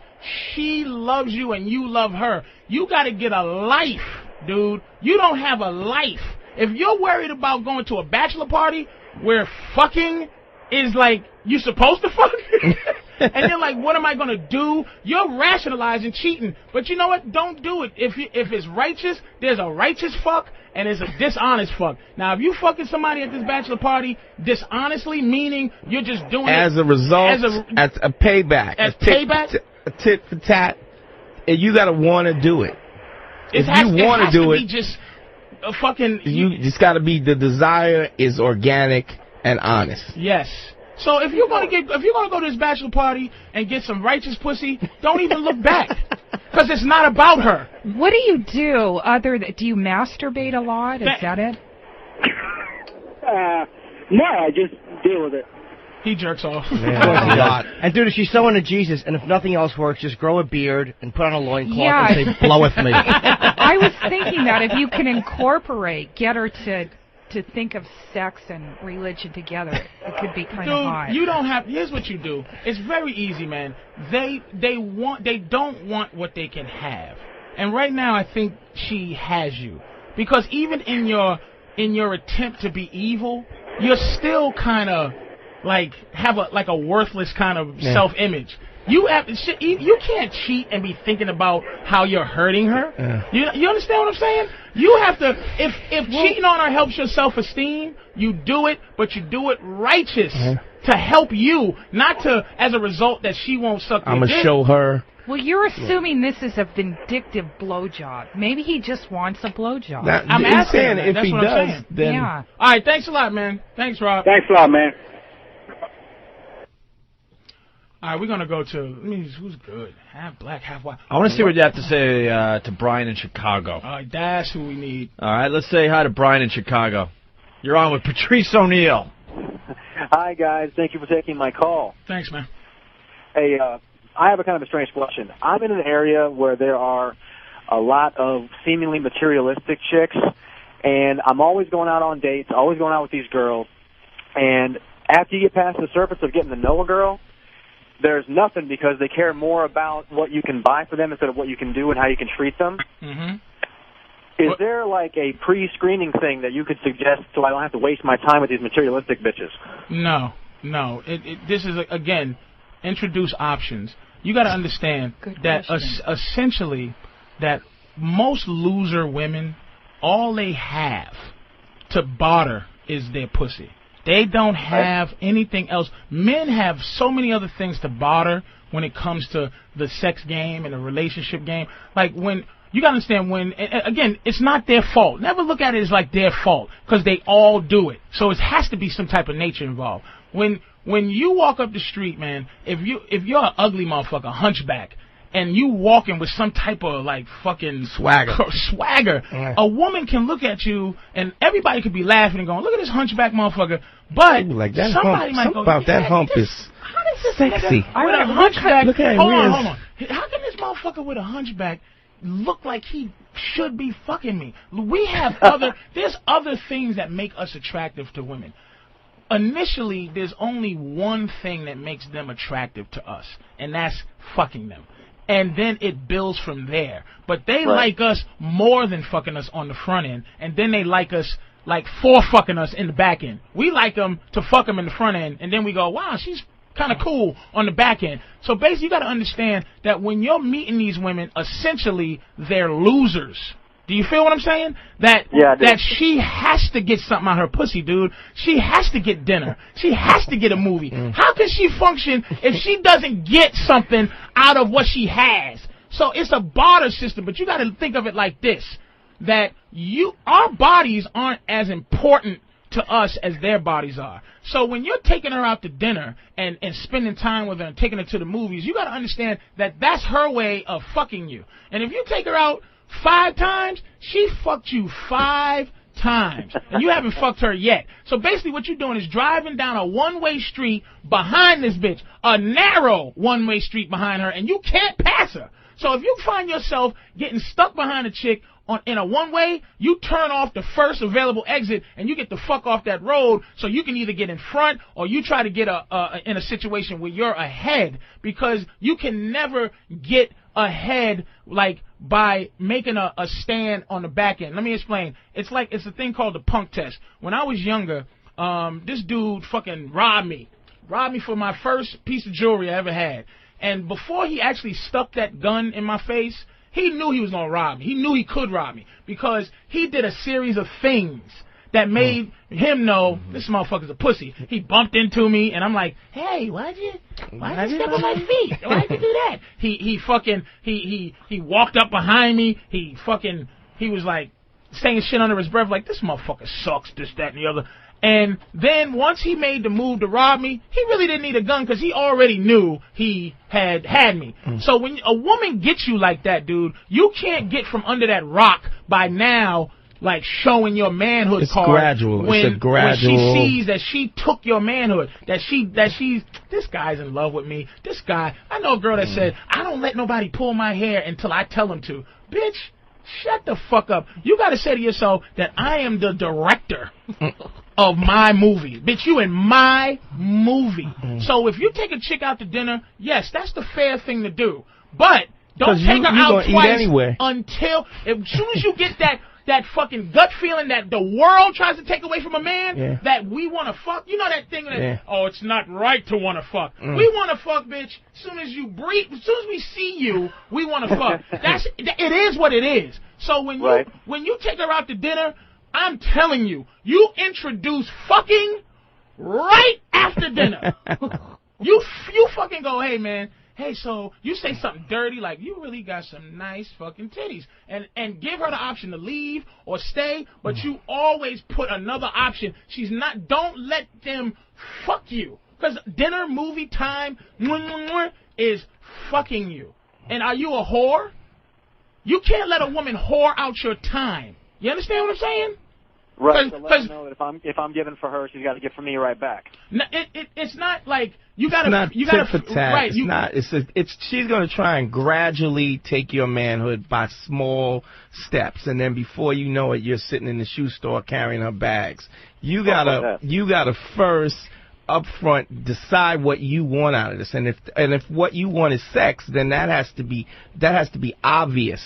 she loves you and you love her. You got to get a life, dude. You don't have a life. If you're worried about going to a bachelor party where fucking is like you're supposed to fuck, and you're like, what am I going to do? You're rationalizing cheating. But you know what? Don't do it. If it's righteous, there's a righteous fuck and there's a dishonest fuck. Now, if you fucking somebody at this bachelor party dishonestly, meaning you're just doing as it a result, as a payback, as payback, a tit for tat, and you got to want to do it. If you want to do it, just fucking. You just got to be, the desire is organic and honest. Yes. So if you're gonna go to this bachelor party and get some righteous pussy, don't even look back, because it's not about her. What do you do do you masturbate a lot? Is that it? No, I just deal with it. He jerks off. Yeah, a lot. And dude, if she's so into Jesus, and if nothing else works, just grow a beard and put on a loincloth and say, "Bloweth me." I was thinking that if you can get her to think of sex and religion together, it could be kind of hot. You don't have. Here's what you do. It's very easy, man. They don't want what they can have, and right now I think she has you, because even in your attempt to be evil, you're still kind of like have a worthless kind of self-image. You can't cheat and be thinking about how you're hurting her. You understand what I'm saying? You have to, if cheating on her helps your self-esteem, you do it, but you do it righteous to help you, not to as a result that she won't suck your dick. I'm gonna show her. Well, you're assuming this is a vindictive blowjob. Maybe he just wants a blowjob. I'm asking him. If he does, then yeah. All right, thanks a lot, man. Thanks, Rob. Thanks a lot, man. All right, we're going to go to, who's good? Half black, half white. I want to see what you have to say to Brian in Chicago. All right, that's who we need. All right, let's say hi to Brian in Chicago. You're on with Patrice O'Neill. Hi, guys. Thank you for taking my call. Thanks, man. Hey, I have a kind of a strange question. I'm in an area where there are a lot of seemingly materialistic chicks, and I'm always going out on dates, always going out with these girls, and after you get past the surface of getting to know a girl, there's nothing, because they care more about what you can buy for them instead of what you can do and how you can treat them. Mm-hmm. Is there like a pre-screening thing that you could suggest so I don't have to waste my time with these materialistic bitches? No. This is, again, introduce options. You got to understand that essentially that most loser women, all they have to barter is their pussy. They don't have anything else. Men have so many other things to barter when it comes to the sex game and the relationship game. Like when... You got to understand when, again, it's not their fault. Never look at it as like their fault because they all do it. So it has to be some type of nature involved. When you walk up the street, man, if you're an ugly motherfucker, hunchback, and you walking with some type of like fucking swagger, a woman can look at you and everybody could be laughing and going, look at this hunchback motherfucker. But like that somebody hump, might go, about that hump is sexy. With a hunchback, look at hold on. How can this motherfucker with a hunchback look like he should be fucking me? We have there's other things that make us attractive to women. Initially, there's only one thing that makes them attractive to us, and that's fucking them. And then it builds from there. But they like us more than fucking us on the front end, and then they like us like for fucking us in the back end. We like them to fuck them in the front end, and then we go, wow, she's kind of cool on the back end. So basically, you got to understand that when you're meeting these women, essentially they're losers. Do you feel what I'm saying? That she has to get something out of her pussy, dude. She has to get dinner. She has to get a movie. How can she function if she doesn't get something out of what she has? So it's a barter system, but you got to think of it like this: that our bodies aren't as important to us as their bodies are. So when you're taking her out to dinner and spending time with her and taking her to the movies, you got to understand that that's her way of fucking you. And if you take her out 5 times, she fucked you 5 times. And you haven't fucked her yet. So basically what you're doing is driving down a one-way street behind this bitch, a narrow one-way street behind her, and you can't pass her. So if you find yourself getting stuck behind a chick in a one-way, you turn off the first available exit and you get the fuck off that road so you can either get in front or you try to get in a situation where you're ahead, because you can never get ahead like by making a stand on the back end. Let me explain. It's a thing called the punk test. When I was younger, this dude fucking robbed me for my first piece of jewelry I ever had. And before he actually stuck that gun in my face, he knew he was going to rob me. He knew he could rob me because he did a series of things that made him know this motherfucker's a pussy. He bumped into me, and I'm like, hey, why'd you step on my feet? Why'd you do that? He walked up behind me. He was like saying shit under his breath like, this motherfucker sucks, this, that, and the other. And then once he made the move to rob me, he really didn't need a gun because he already knew he had me. So when a woman gets you like that, dude, you can't get from under that rock by now, like showing your manhood card. Gradual. It's a gradual. When she sees that she took your manhood, that she's this guy's in love with me. This guy, I know a girl that said, I don't let nobody pull my hair until I tell him to. Bitch, shut the fuck up. You got to say to yourself that I am the director of my movie. Bitch, you in my movie. So if you take a chick out to dinner, yes, that's the fair thing to do. But don't take her out twice until, as soon as you get that fucking gut feeling that the world tries to take away from a man, that we want to fuck. You know that thing that, oh, it's not right to want to fuck. We want to fuck, bitch. As soon as you breathe, as soon as we see you, we want to fuck. It is what it is. So when you take her out to dinner, I'm telling you, you introduce fucking right after dinner. You fucking go, hey man, hey, so you say something dirty like, you really got some nice fucking titties, and give her the option to leave or stay, but you always put another option. Don't let them fuck you, because dinner, movie time is fucking you. And are you a whore? You can't let a woman whore out your time. You understand what I'm saying? Right, so let her know that if I'm giving for her, she's got to give for me right back. No, it's not like you gotta. Right, she's gonna try and gradually take your manhood by small steps, and then before you know it, you're sitting in the shoe store carrying her bags. You gotta first up front decide what you want out of this, and if what you want is sex, then that has to be obvious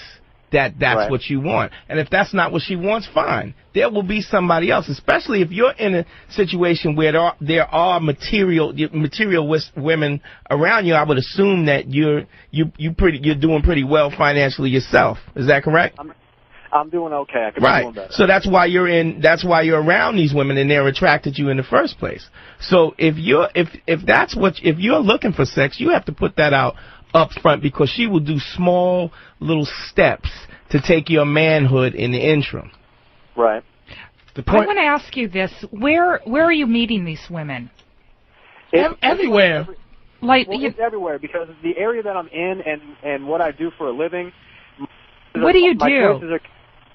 that's right. what you want. And if that's not what she wants, fine. There will be somebody else, especially if you're in a situation where there are material women around you. I would assume that you're doing pretty well financially yourself. Is that correct? I'm doing okay. I could be doing better. So that's why you're around these women and they're attracted to you in the first place. So if you're looking for sex, you have to put that out up front, because she will do small little steps to take your manhood in the interim. Right. I want to ask you this: where are you meeting these women? Everywhere. It's everywhere, because the area that I'm in and what I do for a living. What do you do?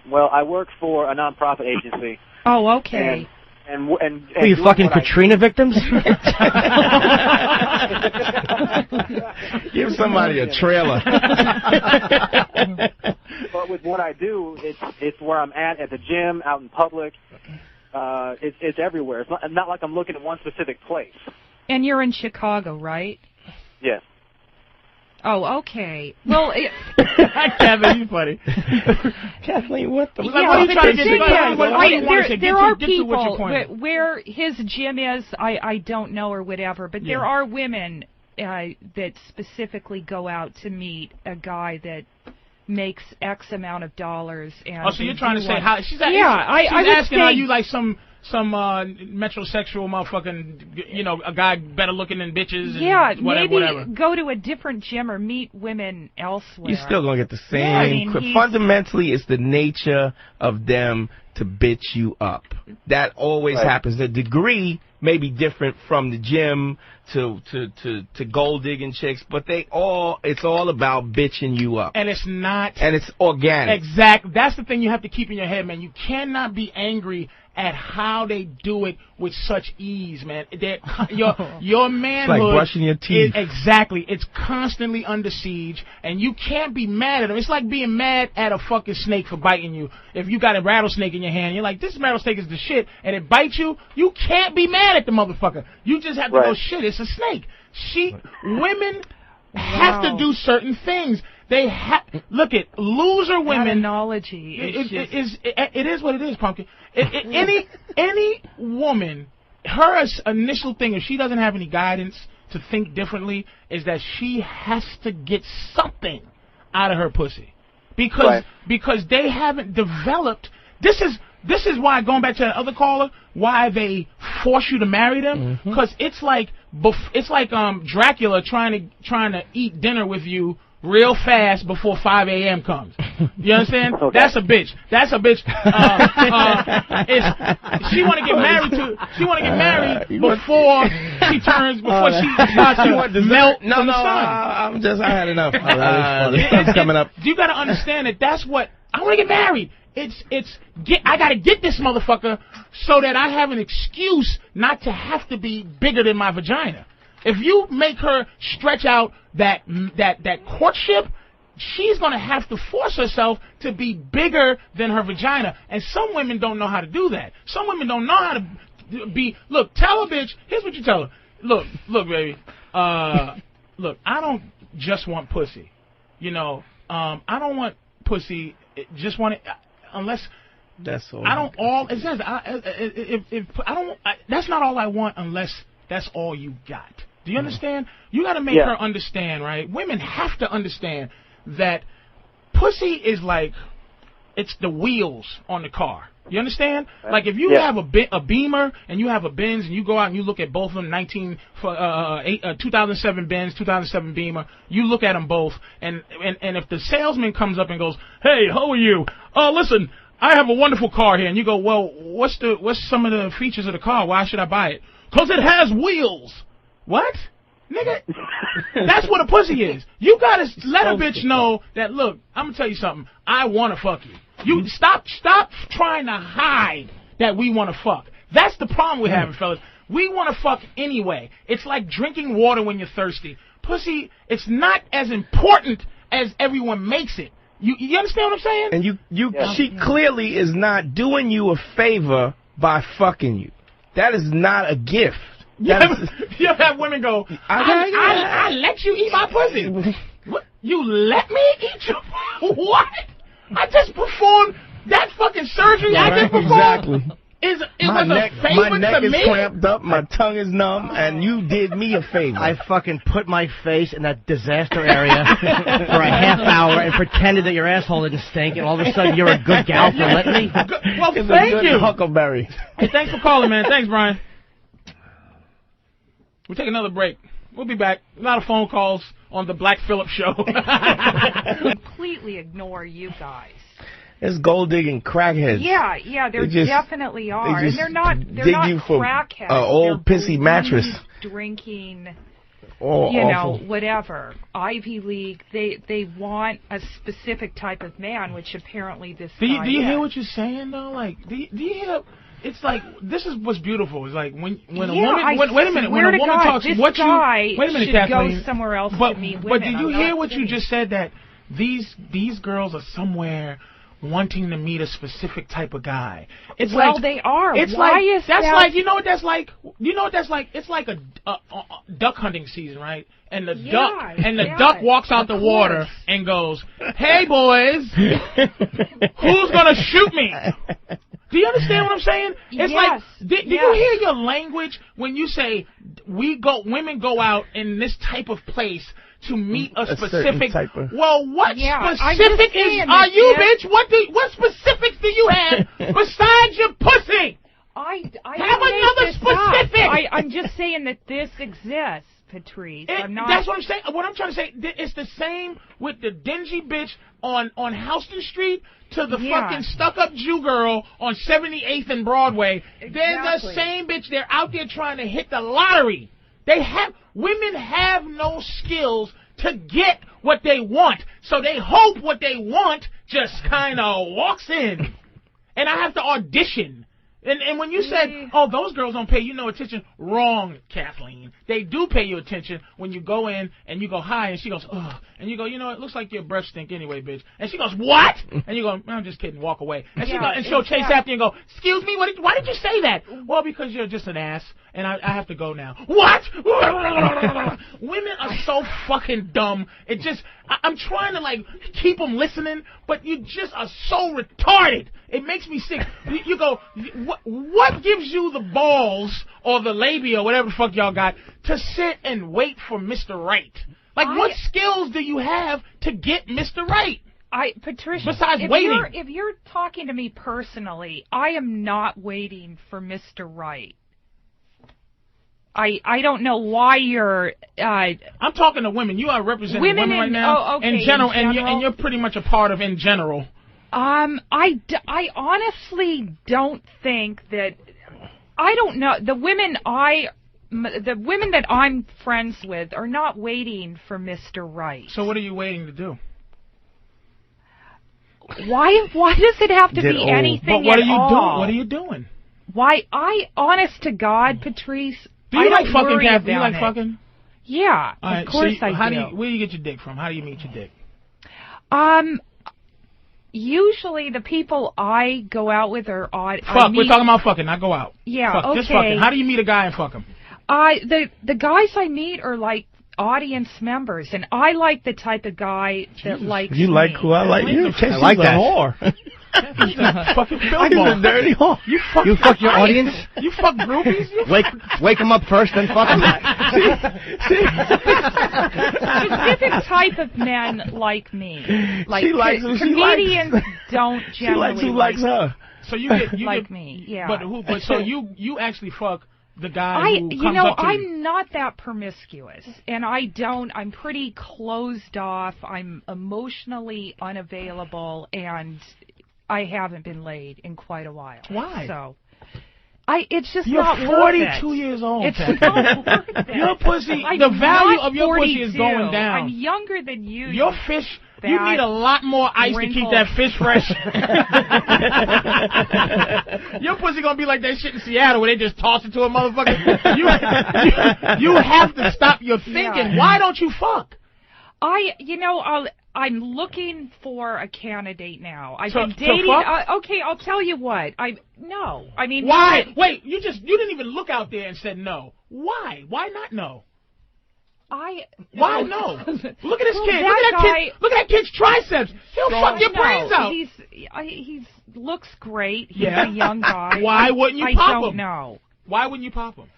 Well, I work for a nonprofit agency. Oh, okay. And are you fucking Katrina victims? Give somebody a trailer. But with what I do, it's where I'm at the gym, out in public. It's everywhere. It's not like I'm looking at one specific place. And you're in Chicago, right? Yes. Oh, okay. Well, Kevin, you funny. Kathleen, what the? What are you trying to get? There are people where his gym is. I don't know or whatever, but there are women that specifically go out to meet a guy that makes X amount of dollars. And so you're trying to say how she's asking? Are you like some metrosexual motherfucking, a guy better looking than bitches? And whatever. Go to a different gym or meet women elsewhere. You're still gonna get the same. Fundamentally, it's the nature of them to bitch you up. That always happens. The degree may be different from the gym to gold digging chicks, but it's all about bitching you up. And it's not. And it's organic. Exactly. That's the thing you have to keep in your head, man. You cannot be angry at how they do it with such ease, man. Your manhood, it's like brushing your teeth. Exactly. It's constantly under siege, and you can't be mad at them. It's like being mad at a fucking snake for biting you. If you got a rattlesnake in your hand, you're like, this rattlesnake is the shit, and it bites you, you can't be mad at the motherfucker. You just have to go, shit, it's a snake. Women have to do certain things. They look at loser women. That analogy it is what it is, Pumpkin. Any woman, her initial thing, if she doesn't have any guidance to think differently, is that she has to get something out of her pussy, because they haven't developed. This is why, going back to that other caller, why they force you to marry them, because it's like Dracula trying to eat dinner with you real fast before 5 a.m. comes. You understand? Okay. That's a bitch. She want to get married before she starts to melt from the sun. I had enough. It's coming up. You got to understand that's what I want to get married. I got to get this motherfucker so that I have an excuse not to have to be bigger than my vagina. If you make her stretch out that courtship, she's going to have to force herself to be bigger than her vagina. And some women don't know how to do that. Some women don't know how to be. Look, tell a bitch. Here's what you tell her. Look, baby. Look, I don't just want pussy. I don't want pussy. Just want it unless. That's all. I don't all. It says I don't. That's not all I want unless that's all you got. Do you understand? You got to make her understand, right? Women have to understand that pussy is like, it's the wheels on the car. You understand? Like if you have a Beamer and you have a Benz and you go out and you look at both of them, 2007 Benz, 2007 Beamer, you look at them both, and if the salesman comes up and goes, "Hey, how are you? Listen, I have a wonderful car here," and you go, "Well, what's some of the features of the car? Why should I buy it?" "'Cause it has wheels." What? Nigga, that's what a pussy is. You gotta let a bitch know that, look, I'm gonna tell you something. I wanna fuck you. You stop trying to hide that we wanna fuck. That's the problem we're having, fellas. We wanna fuck anyway. It's like drinking water when you're thirsty. Pussy, it's not as important as everyone makes it. You understand what I'm saying? And she clearly is not doing you a favor by fucking you. That is not a gift. You have women go, I let you eat my pussy. What? You let me eat your what? I just performed that fucking surgery. I just performed. Exactly. My neck is cramped up, my tongue is numb, and you did me a favor. I fucking put my face in that disaster area for a half hour and pretended that your asshole didn't stink, and all of a sudden you're a good gal for letting me. Well, thank you. Huckleberry. Hey, thanks for calling, man. Thanks, Brian. We'll take another break. We'll be back. A lot of phone calls on the Black Phillip show. Completely ignore you guys. It's gold digging crackheads. Yeah, there definitely are, and they're not crackheads. Old pissy mattress. Drinking, awful. Whatever. Ivy League. They want a specific type of man, which apparently this. Do you hear what you're saying though? Like, do you hear? It's like this is what's beautiful. It's like when a woman. Wait a minute. When a woman talks, what you? Wait a minute, Kathleen. Go somewhere else to meet women. But did you hear what you just said? That these girls are somewhere wanting to meet a specific type of guy. It's they are. It's you know what that's like? You know what that's like? It's like a duck hunting season, right? And the duck walks out the water and goes, "Hey boys, who's gonna shoot me?" Do you understand what I'm saying? It's like, did you hear your language when you say women go out in this type of place to meet a specific type of... Well, what specific are you, bitch? What specifics do you have besides your pussy? I have another specific. I'm just saying that this exists, Patrice. That's what I'm saying. What I'm trying to say, it's the same with the dingy bitch on Houston Street to the fucking stuck-up Jew girl on 78th and Broadway. Exactly. They're the same bitch. They're out there trying to hit the lottery. Women have no skills to get what they want, so they hope what they want just kind of walks in. And I have to audition. And when you said, oh, those girls don't pay you no attention, wrong, Kathleen. They do pay you attention when you go in and you go, hi, and she goes, ugh. And you go, you know, it looks like your breath stink anyway, bitch. And she goes, what? And you go, I'm just kidding, walk away. And she'll chase after you and go, excuse me, why did you say that? Well, because you're just an ass, and I have to go now. What? Women are so fucking dumb. I'm trying to, like, keep them listening, but you just are so retarded. It makes me sick. You go, what gives you the balls or the labia or whatever the fuck y'all got to sit and wait for Mr. Right? Like, what skills do you have to get Mr. Right? Patricia, besides waiting. If you're talking to me personally, I am not waiting for Mr. Right. I don't know why you're... I'm talking to women. You are representing women right now. Oh, okay, in general. And you're pretty much a part of In General. I honestly don't think that... I don't know. The women that I'm friends with are not waiting for Mr. Right. So what are you waiting to do? Why does it have to be anything but what at are you all? doing? What are you doing? Why, honest to God, Patrice, do you like fucking, Kathy? Do you like fucking? Yeah, of course I do. Where do you get your dick from? How do you meet your dick? Usually the people I go out with are odd. We're talking about fucking, not go out. Yeah, fuck, okay. Just fucking. How do you meet a guy and fuck him? The guys I meet are like audience members, and I like the type of guy that likes You me. like who I like? You I like that. Whore. Fucking I'm a dirty whore. You fuck your audience? You fuck groupies? Wake them up first, then fuck them. Specific type of men like me. Like she likes who comedians she likes. Don't generally she likes who likes her. So you get like me, yeah. But so you actually fuck the guy who comes up to you. I'm not that promiscuous, and I'm pretty closed off. I'm emotionally unavailable, and I haven't been laid in quite a while. Why? So, it's just You're not 42 worth it. years old. It's not worth it. Your pussy, the value of your pussy is going down. I'm younger than you. Your fish, you need a lot more ice to keep that fish fresh. Your pussy gonna be like that shit in Seattle where they just toss it to a motherfucker. You have to stop your thinking. Yeah. Why don't you fuck? I'm looking for a candidate now. I've been dating. Okay, I'll tell you what. Why? Wait, you didn't even look out there and said no. Why? Why not no? Why no? Look at this kid. Look at that kid. Look at that kid's triceps. He'll fuck your brains out. He looks great. He's a young guy. Why wouldn't you pop him? I don't know. Why wouldn't you pop him?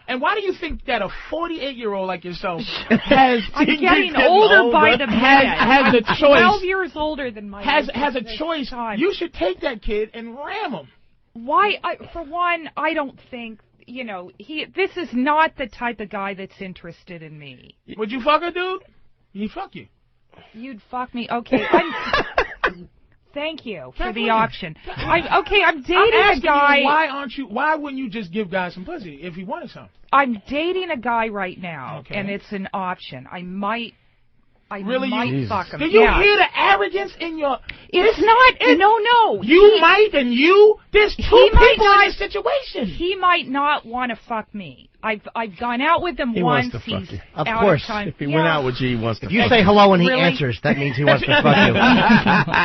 And why do you think that a 48-year-old like yourself has... I'm getting older by the minute. Has a choice. 12 years older than my Has a choice. You should take that kid and ram him. Why? For one, I don't think... this is not the type of guy that's interested in me. Would you fuck a dude? He'd fuck you. You'd fuck me? Okay. Thank you for the option. I'm dating a guy. Why wouldn't you just give guys some pussy if you wanted some? I'm dating a guy right now, and it's an option. I might fuck him. Do you hear the arrogance in your... It's not... No. You might and you... There's two people in this situation. He might not want to fuck me. I've gone out with him once. Wants to fuck you. Of course. If he went out with you, he wants to fuck you. If you say hello and he answers, that means he wants to fuck you.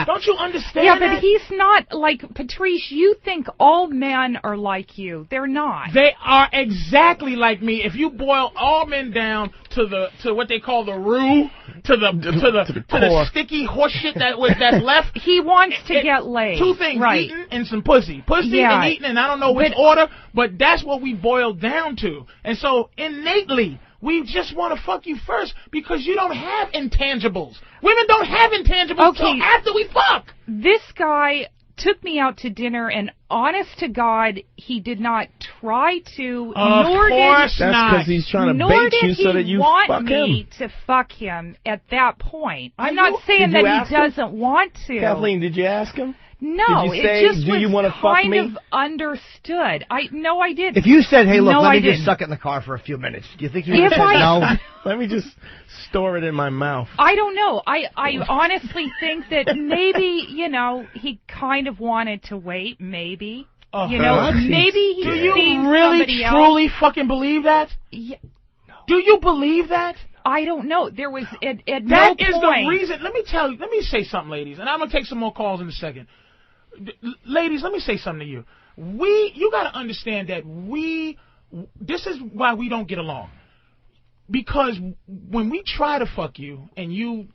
Don't you understand that? But he's not like... Patrice, you think all men are like you. They're not. They are exactly like me. If you boil all men down to what they call the roux, to the sticky horse shit that's left. He wants to get laid. Two things, eating and some pussy. Pussy and eating, and I don't know which order, but that's what we boil down to. And so, innately, we just want to fuck you first because you don't have intangibles. Women don't have intangibles until after we fuck. This guy took me out to dinner, and honest to God, he did not try to. That's because he's trying to bait you so that you fuck him. Nor did he want me to fuck him at that point. I'm not saying that he doesn't want to. Kathleen, did you ask him? No, did you say, it just do you want to fuck me? kind of understood. No, I didn't. If you said, hey, look, let me just suck it in the car for a few minutes, do you think you would have said no? Let me just store it in my mouth. I don't know. I honestly think that maybe, he kind of wanted to wait, maybe. Maybe he's seen somebody else. Do you really, truly fucking believe that? Yeah. Do you believe that? I don't know. There was at no point. That is the reason. Let me say something, ladies, and I'm going to take some more calls in a second. Ladies, let me say something to you. You got to understand that this is why we don't get along. Because when we try to fuck you and you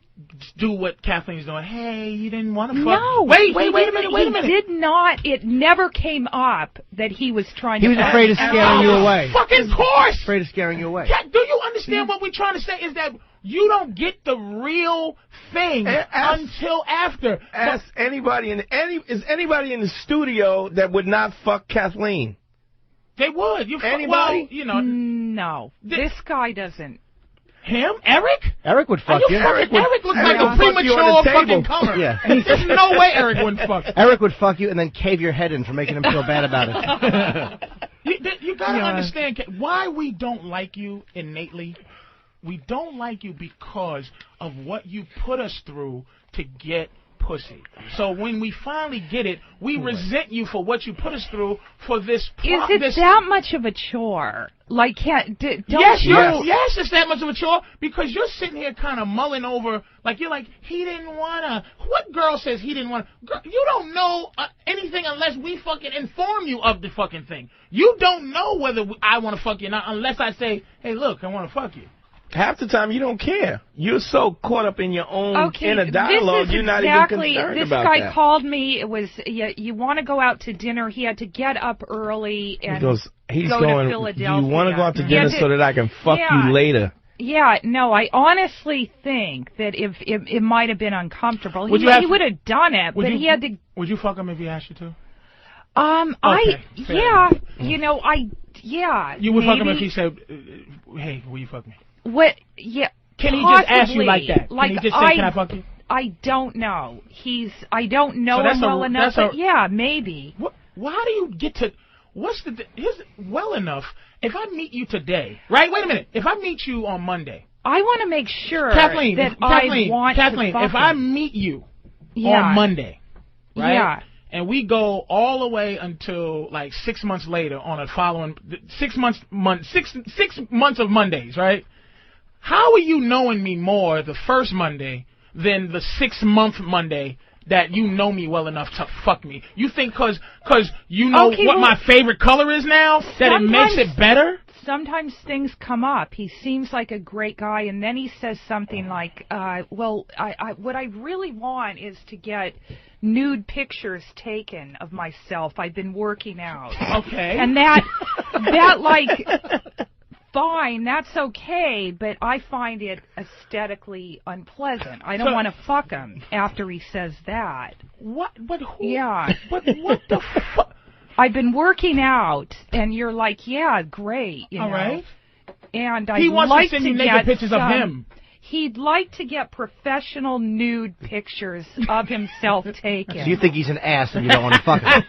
do what Kathleen's doing, hey, you didn't want to fuck. No. Wait a minute. He did not. It never came up that he was trying to. He was afraid of scaring you away. Fucking course. Afraid of scaring you away. Do you understand what we're trying to say is that you don't get the real thing until after. Ask anybody is anybody in the studio that would not fuck Kathleen? They would. Anybody? No. This guy doesn't. Him? Eric? Eric would fuck you. Eric looks like a premature fucking comer. Yeah. There's no way Eric wouldn't fuck. Eric would fuck you and then cave your head in for making him feel bad about it. You gotta understand why we don't like you innately. We don't like you because of what you put us through to get pussy. So when we finally get it, we resent you for what you put us through for this. Is it that much of a chore? Like, yes, it's that much of a chore because you're sitting here kind of mulling over, like you're like, he didn't wanna. What girl says he didn't wanna? Girl, you don't know anything unless we fucking inform you of the fucking thing. You don't know whether I want to fuck you or not unless I say, hey, look, I want to fuck you. Half the time you don't care. You're so caught up in your own inner dialogue, you're not even concerned about that. This guy called me. It was, you want to go out to dinner. He had to get up early and go to Philadelphia. You want to go out to dinner so that I can fuck you later. Yeah, no, I honestly think that if it might have been uncomfortable, he would have done it, but he had to. Would you fuck him if he asked you to? You would fuck him if he said, hey, will you fuck me? What? Yeah. Can he just ask you like that? Can he just say, can I fuck you? I don't know. I don't know him well enough. But yeah, maybe. Why do you get to? Here's well enough. If I meet you today, right? Wait a minute. If I meet you on Monday, I want to make sure Kathleen, I want to fuck if I meet you on Monday, right? Yeah. And we go all the way until like 6 months later on a following 6 months of Mondays, right? How are you knowing me more the first Monday than the 6-month Monday that you know me well enough to fuck me? You think because you know what my favorite color is now that it makes it better? sometimes things come up. He seems like a great guy, and then he says something like, what I really want is to get nude pictures taken of myself. I've been working out. Okay. And that like, fine, that's okay, but I find it aesthetically unpleasant. I don't want to fuck him after he says that. What? But who? Yeah. But what the fuck? I've been working out, and you're like, yeah, great. You know? Right. And he wants like to send you naked pictures of him. He'd like to get professional nude pictures of himself taken. So you think he's an ass and you don't want to fuck him?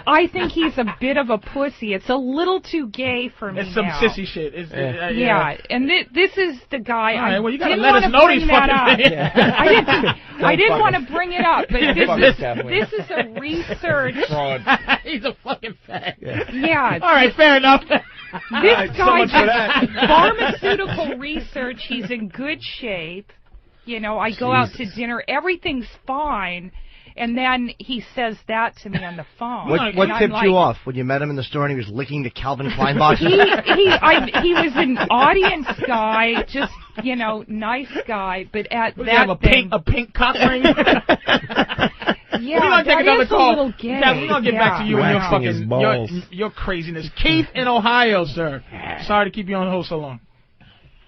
I think he's a bit of a pussy. It's a little too gay for me. It's some sissy shit. Yeah, and this is the guy. All right, well, you gotta didn't let us know these fucking things. I didn't want to bring it up, but this is a research. He's a fucking fag. Yeah. All right, fair enough. This guy does pharmaceutical research. He's in good shape. You know, I go out to dinner. Everything's fine. And then he says that to me on the phone. What tipped you off when you met him in the store and he was licking the Calvin Klein box? He was an audience guy, just, you know, nice guy, but at that have a pink cock ring? Yeah, we're gonna take another call. A little gay. We're gonna get back to you and your fucking your craziness. Keith in Ohio, sir. Sorry to keep you on hold so long.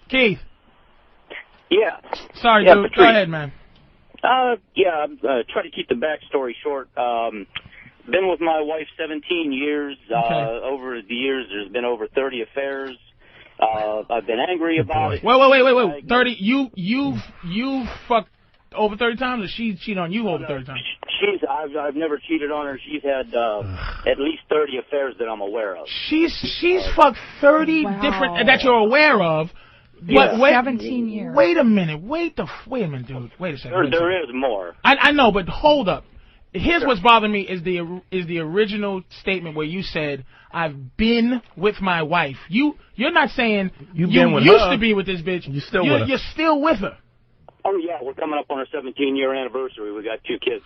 Keith. Yeah. Sorry, dude. Patrice. Go ahead, man. Try to keep the backstory short. Been with my wife 17 years. Over the years, there's been over 30 affairs. I've been angry about it. Wait. 30? You've fucked over 30 times, or she cheated on you over 30 times? I've never cheated on her. She's had at least 30 affairs that I'm aware of. She's fucked 30 different that you're aware of. Yeah. But 17 years. Wait a minute. Wait a minute, dude. Wait a second. There is more. I know, but hold up. Here's what's bothering me is the original statement where you said, I've been with my wife. You're not saying you used to be with this bitch. You're still with her. Oh, yeah. We're coming up on our 17-year anniversary. We got 2 kids.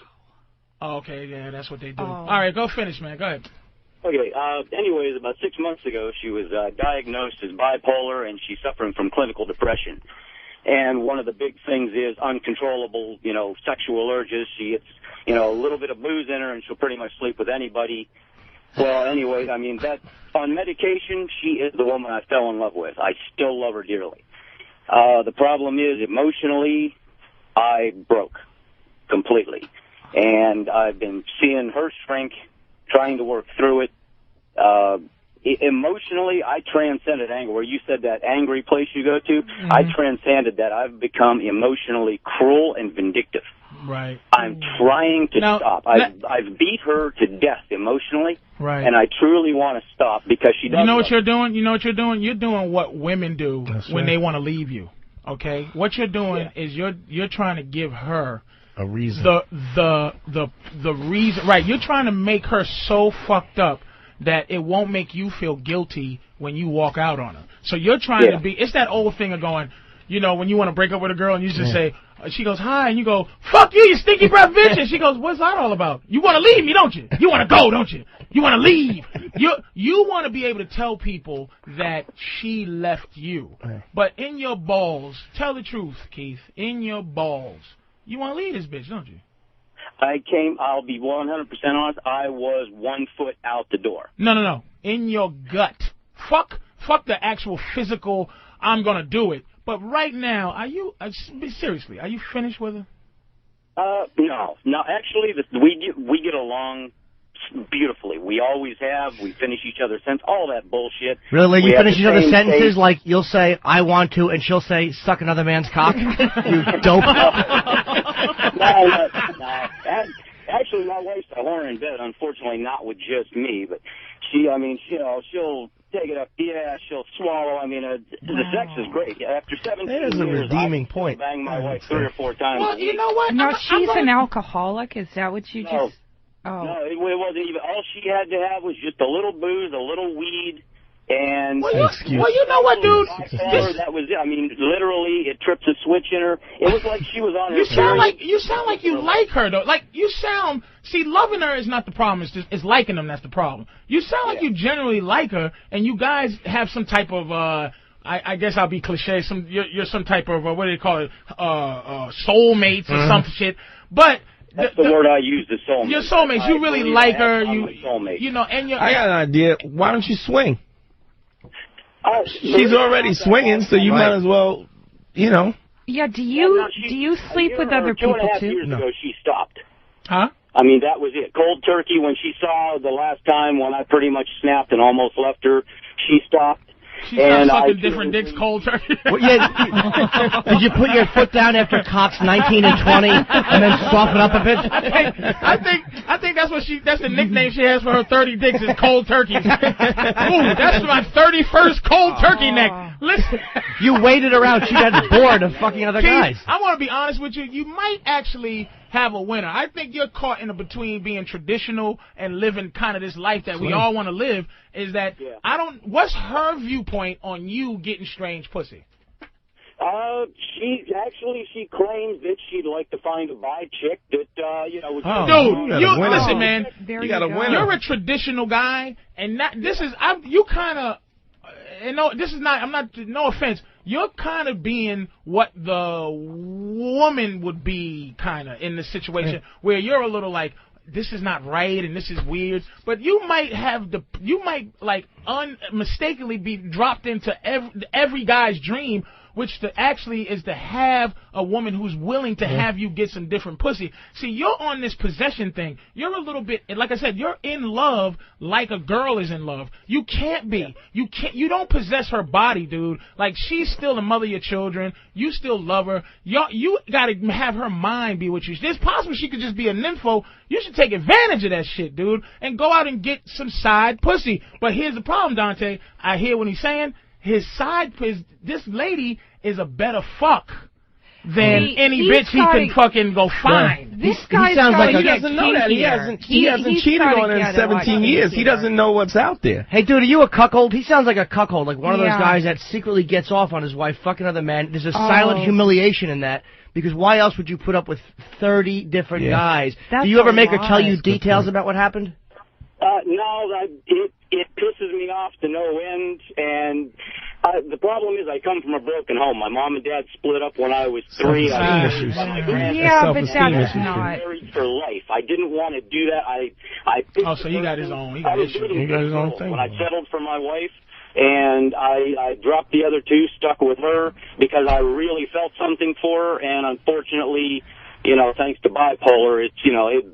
Oh, okay. Yeah, that's what they do. All right, go finish, man. Go ahead. Okay, anyways, about 6 months ago, she was diagnosed as bipolar, and she's suffering from clinical depression. And one of the big things is uncontrollable, sexual urges. She gets, a little bit of booze in her, and she'll pretty much sleep with anybody. Well, anyways, that on medication, she is the woman I fell in love with. I still love her dearly. The problem is, emotionally, I broke completely. And I've been seeing her shrink, trying to work through it. Emotionally, I transcended anger. Where you said that angry place you go to, I transcended that. I've become emotionally cruel and vindictive. Right. I'm trying to stop. I've beat her to death emotionally, and I truly want to stop because she doesn't. You know what you're doing? You're doing what women do when they want to leave you. Okay? What you're doing is you're trying to give her a reason. The reason, right? You're trying to make her so fucked up that it won't make you feel guilty when you walk out on her. So you're trying to be. It's that old thing of going, when you want to break up with a girl and you just say, she goes, hi, and you go, fuck you stinky breath bitch. And she goes, what's that all about? You want to leave me, don't you? You want to go, don't you? You want to leave. You want to be able to tell people that she left you. But in your balls, tell the truth, Keith, in your balls, you want to leave this bitch, don't you? I'll be 100% honest, I was 1 foot out the door. No. In your gut. Fuck the actual physical, I'm going to do it. But right now, seriously, are you finished with her? No. No, actually, we get along beautifully. We always have. We finish each other's sentences, all that bullshit. Really? You finish each other's sentences like you'll say, I want to, and she'll say, suck another man's cock? You dope. No. Actually, my wife's a whore in bed, unfortunately not with just me, but she'll take it up. Yeah, she'll swallow. The sex is great. After 17 years, there's a redeeming point. I bang my wife 3 or 4 times a week. You know what? No, she's an alcoholic. Is that what you just... No, it wasn't even. All she had to have was just a little booze, a little weed, And well, you know what, dude? That was it. I mean, literally, it trips a switch in her. It was like she was on her. You sound like you like her though. Like you sound. See, loving her is not the problem. It's liking them that's the problem. You sound like you generally like her, and you guys have some type of. I guess I'll be cliche. You're some type of what do they call it? Soulmates or some shit. But. That's the word I use, the soulmate. Your soulmates. You really like her. You know, and I got an idea. Why don't you swing? She's already swinging, so you might as well, you know. Yeah, do you sleep with other people, too? 2.5 years ago, she stopped. Huh? I mean, that was it. Cold turkey, when she saw the last time when I pretty much snapped and almost left her, she stopped. She started sucking different dicks cold turkey. Well, yeah, did you put your foot down after Cox 19 and 20 and then soften up a bit? I think that's the nickname she has for her 30 dicks is cold turkeys. Ooh, that's my 31st cold turkey neck. Listen. You waited around. She got bored of fucking other guys. I want to be honest with you. You might actually have a winner. I think you're caught in between being traditional and living kind of this life that we all want to live. Is that what's her viewpoint on you getting strange pussy? She claims that she'd like to find a bi chick that listen, man. You got a winner. You're a traditional guy, and you kind of. And no, this is not. I'm not. No offense. You're kind of being what the woman would be, kind of in the situation where you're a little like, this is not right and this is weird. But you might unmistakably be dropped into every guy's dream, which actually is to have a woman who's willing to have you get some different pussy. See, you're on this possession thing. You're a little bit, like I said, you're in love like a girl is in love. You can't be. You don't possess her body, dude. Like, she's still the mother of your children. You still love her. You got to have her mind be what you. It's possible she could just be a nympho. You should take advantage of that shit, dude, and go out and get some side pussy. But here's the problem, Dante. I hear what he's saying. This lady is a better fuck than any bitch he can fucking go find. This guy sounds like he doesn't know that. He hasn't cheated on her in 17 years. He doesn't know what's out there. Hey, dude, are you a cuckold? He sounds like a cuckold, like one of those guys that secretly gets off on his wife fucking other men. There's a silent humiliation in that. Because why else would you put up with 30 different guys? Do you ever make her tell you details about what happened? No, it pisses me off to no end, and the problem is I come from a broken home. My mom and dad split up when I was 3. But that's not married for life. I didn't want to do that. So he got his own. He got his own thing. When I settled for my wife, and I dropped the other 2, stuck with her because I really felt something for her, and unfortunately, thanks to bipolar, it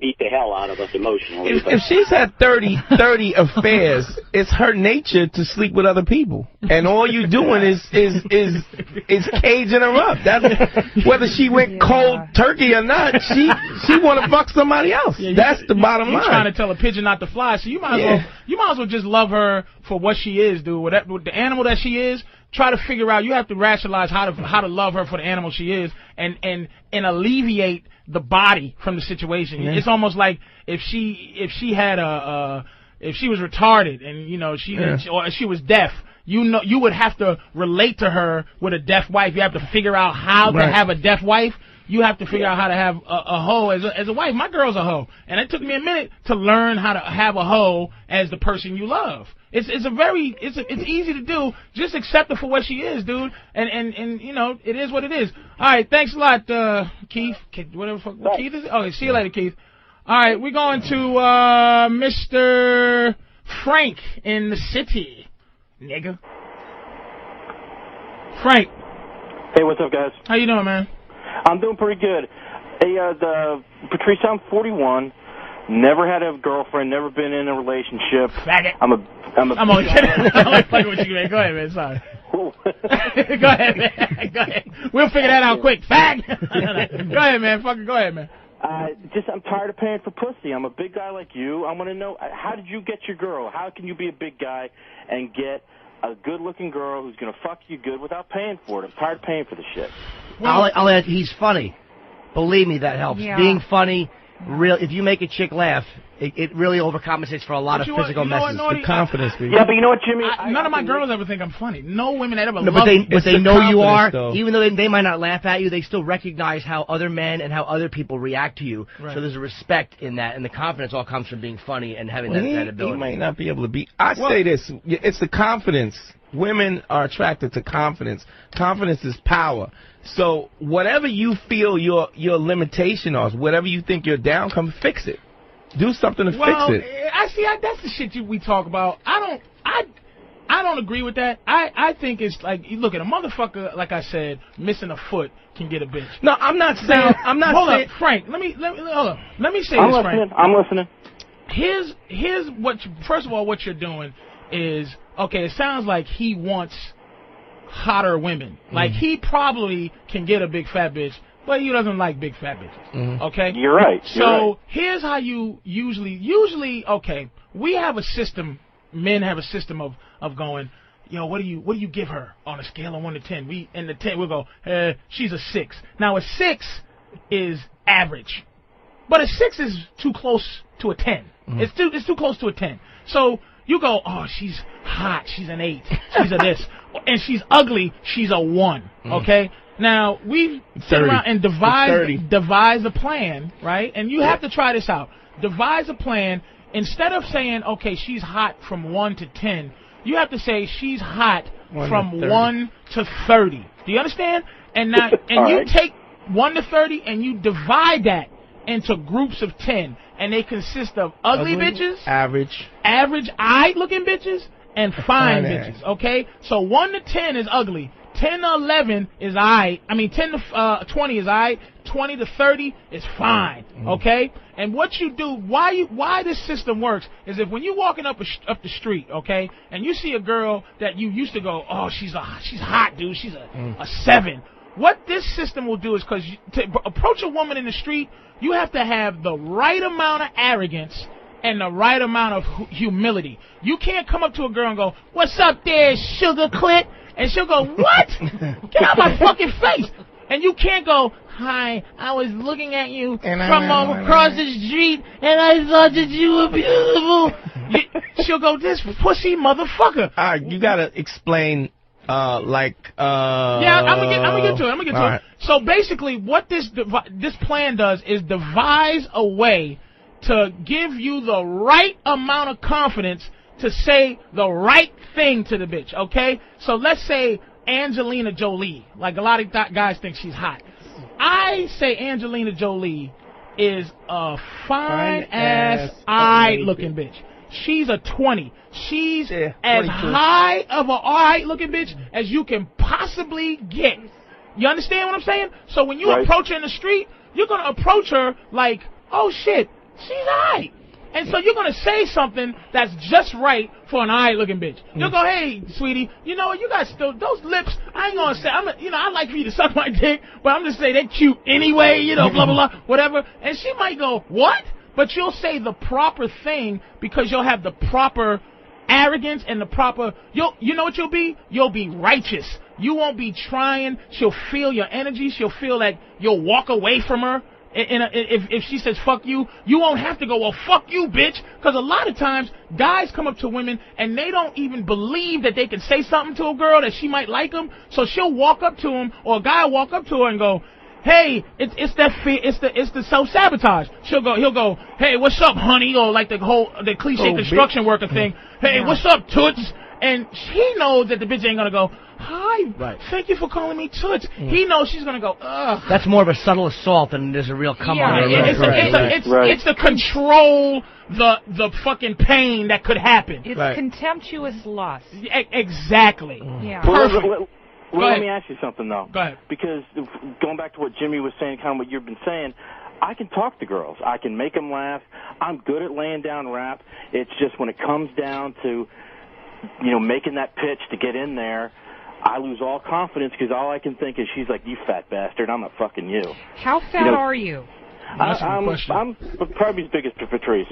beat the hell out of us emotionally. If she's had 30 affairs, it's her nature to sleep with other people, and all you doing is caging her up. That's whether she went cold turkey or not. She want to fuck somebody else. That's the bottom line. You're trying to tell a pigeon not to fly, so you might as well just love her for what she is, dude. With the animal that she is. Try to figure out. You have to rationalize how to love her for the animal she is, and alleviate the body from the situation. It's almost like if she had if she was retarded and or she was deaf. You would have to relate to her with a deaf wife. You have to figure out how to have a deaf wife. You have to figure out how to have a hoe as a wife. My girl's a hoe, and it took me a minute to learn how to have a hoe as the person you love. It's easy to do. Just accept her for what she is, dude. And it is what it is. All right, thanks a lot, Keith. Whatever the fuck Keith is. Okay, see you later, Keith. All right, we're going to Mr. Frank in the city, nigga. Frank. Hey, what's up, guys? How you doing, man? I'm doing pretty good. Hey, Patrice, I'm 41. Never had a girlfriend. Never been in a relationship. Faggot. I'm only kidding. I'm only fucking with you, man. Go ahead, man. Sorry. Go ahead, man. Go ahead. We'll figure that out quick. Fag. Go ahead, man. Fucking go ahead, man. I'm tired of paying for pussy. I'm a big guy like you. I want to know, how did you get your girl? How can you be a big guy and get a good-looking girl who's going to fuck you good without paying for it? I'm tired of paying for the shit. I'll add, he's funny. Believe me, that helps. Yeah. Being funny if you make a chick laugh, it really overcompensates for a lot of physical messes. The confidence. Yeah, but you know what, Jimmy? None of my girls ever think I'm funny. No women ever love me. But they know you are. Though. Even though they might not laugh at you, they still recognize how other men and how other people react to you. Right. So there's a respect in that, and the confidence all comes from being funny and having that ability. He might not be able to be. I say this: it's the confidence. Women are attracted to confidence. Confidence is power. So whatever you feel your limitation is, whatever you think you're down, come fix it. Do something to fix it. That's the shit we talk about. I don't agree with that. I think it's like, you look at a motherfucker, like I said, missing a foot can get a bitch. No, I'm not saying. Hold up, Frank. Let me hold up. Let me say this, Frank. I'm listening. Here's what. First of all, what you're doing is, okay, it sounds like he wants hotter women. Like, he probably can get a big fat bitch, but he doesn't like big fat bitches. Okay? You're right. So here's how you usually, okay, we have a system, men have a system of going, what do you give her on a scale of 1 to 10? In the 10 we'll go, she's a 6. Now a 6 is average, but a 6 is too close to a 10. It's too close to a 10. So you go, oh, she's hot, she's an 8, she's a this, and she's ugly, she's a 1. Okay. Now we sit around and devise a plan, right? And you have to try this out. Devise a plan. Instead of saying, okay, she's hot from 1 to 10, you have to say she's hot from 1 to 30. Do you understand? And now, and you take 1 to 30 and you divide that into groups of 10, and they consist of ugly bitches, average eye looking bitches, and fine bitches. Okay, so 1 to 10 is ugly. 10 to 11 is aight. 10 to 20 is aight. 20 to 30 is fine. Okay? And what you do, why this system works, is if when you're walking up the street, okay, and you see a girl that you used to go, oh, she's hot, dude, she's a 7. What this system will do is, because to approach a woman in the street, you have to have the right amount of arrogance and the right amount of humility. You can't come up to a girl and go, what's up there, sugar clit? And she'll go, what? Get out my fucking face. And you can't go, hi, I was looking at you from across the street, and I thought that you were beautiful. She'll go, this pussy motherfucker. All right, you got to explain, Yeah, I'm gonna get to it. Right. So basically, what this plan does is devise a way to give you the right amount of confidence to say the right thing to the bitch, okay? So let's say Angelina Jolie. Like, a lot of guys think she's hot. I say Angelina Jolie is a fine-ass, eye-looking bitch. She's a 20. She's as high of an eye-looking bitch as you can possibly get. You understand what I'm saying? So when you approach her in the street, you're going to approach her like, oh, shit, she's high. And so you're going to say something that's just right for an eye-looking bitch. You'll go, hey, sweetie, you know what, you got still, those lips, I ain't going to say, I'd like for you to suck my dick, but I'm just saying they're cute anyway, blah, blah, blah, whatever. And she might go, what? But you'll say the proper thing because you'll have the proper arrogance and the proper, you know what you'll be? You'll be righteous. You won't be trying. She'll feel your energy. She'll feel like you'll walk away from her. If she says fuck you, you won't have to go, well, fuck you, bitch. Because a lot of times, guys come up to women and they don't even believe that they can say something to a girl that she might like them. So she'll walk up to him, or a guy will walk up to her and go, hey, it's the self-sabotage. He'll go, hey, what's up, honey? Or like the cliche construction worker thing. Hey, what's up, toots? And he knows that the bitch ain't gonna go, hi, thank you for calling me toots. He knows she's gonna go, ugh. That's more of a subtle assault than it is a real come on. It's to control the fucking pain that could happen. It's contemptuous lust. Exactly. Yeah. Well, let me ask you something, though. Go ahead. Because going back to what Jimmy was saying, kind of what you've been saying, I can talk to girls. I can make them laugh. I'm good at laying down rap. It's just when it comes down to, making that pitch to get in there, I lose all confidence because all I can think is she's like, you fat bastard, I'm not fucking you. How fat are you? I'm probably as big as Patrice.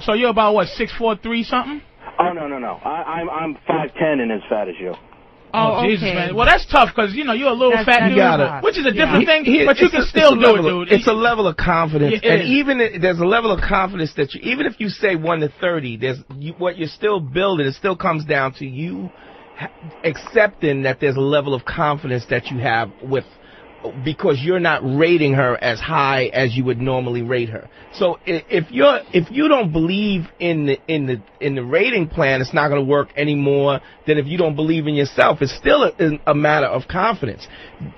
So you're about, what, 6'4", 3 something? Oh, no. I'm 5'10" and as fat as you. Oh, Jesus, man. Well, that's tough because, you're a little fat dude, which is a different thing, but you can still do it, dude. It's a level of confidence. And even there's a level of confidence that even if you say 1 to 30, what you're still building, it still comes down to you accepting that there's a level of confidence that you have because you're not rating her as high as you would normally rate her. So if you don't believe in the rating plan, it's not going to work any more than if you don't believe in yourself. It's still a matter of confidence.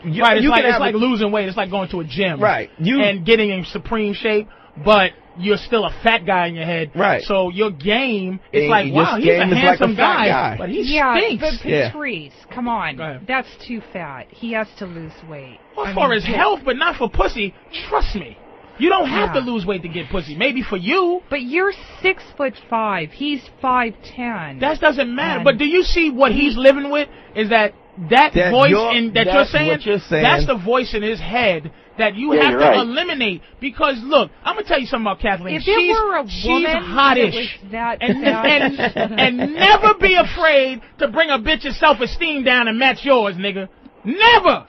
Right, it's like losing weight. It's like going to a gym. Right. And getting in supreme shape, but you're still a fat guy in your head. Right. So your game is like, wow, he's a handsome guy. But he stinks. But Patrice, come on. That's too fat. He has to lose weight. Well, for his health, but not for pussy. Trust me. You don't have to lose weight to get pussy. Maybe for you. But you're 6'5". He's 5'10". That doesn't matter. But do you see what he's living with? Is that voice that you're saying? That's the voice in his head that you have to eliminate. Because look, I'm gonna tell you something about Kathleen. If it were a woman, she's hottish, and never be afraid to bring a bitch's self-esteem down and match yours, nigga. Never.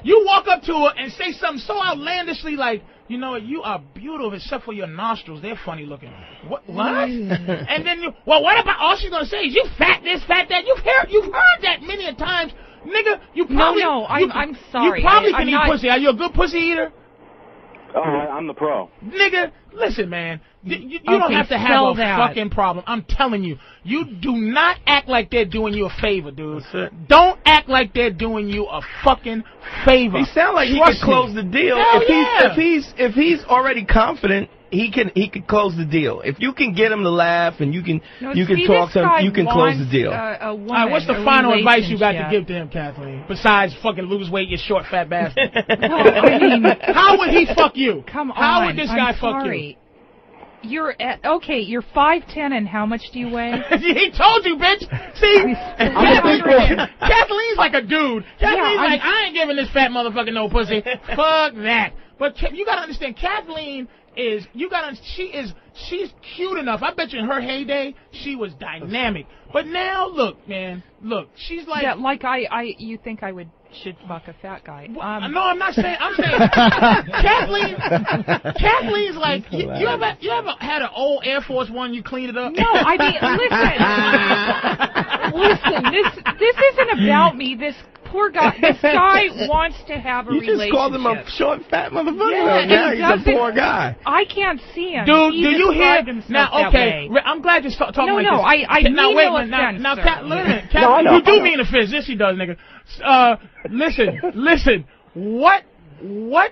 You walk up to her and say something so outlandishly like, you know what, you are beautiful except for your nostrils. They're funny looking. What? And then what about all she's gonna say is you fat this, fat that. You've heard that many a times. Nigga, you probably... No, I'm sorry. You probably can eat pussy. Are you a good pussy eater? Oh, I'm the pro. Nigga, listen, man. You don't have to have a fucking problem. I'm telling you. You do not act like they're doing you a favor, dude. Don't act like they're doing you a fucking favor. He sounds like he could close the deal. If he's already confident, he could close the deal. If you can get him to laugh and you can talk to him, you can close the deal. All right, what's the final advice you got to give to him, Kathleen? Besides fucking lose weight, you short fat bastard. I mean, how would he fuck you? Come on. How would this guy fuck you? You're 5'10", and how much do you weigh? He told you, bitch. See, Kathleen's like a dude. Kathleen's like, I ain't giving this fat motherfucker no pussy. Fuck that. But you gotta understand, Kathleen she's cute enough. I bet you in her heyday she was dynamic. But now, look, man, she's like you think I should fuck a fat guy? No, I'm not saying. I'm saying Kathleen's like you ever had an old Air Force One, you clean it up? No, I mean, listen, this isn't about me. This poor guy. This guy wants to have a relationship. You just called him a short, fat motherfucker. Yeah, he's a poor guy. I can't see him. Dude, do you hear? Now, okay, I'm glad you're talking like this. No, I mean no offense. Now, Kathleen, you do mean offense. Yes, she does, nigga. Listen. What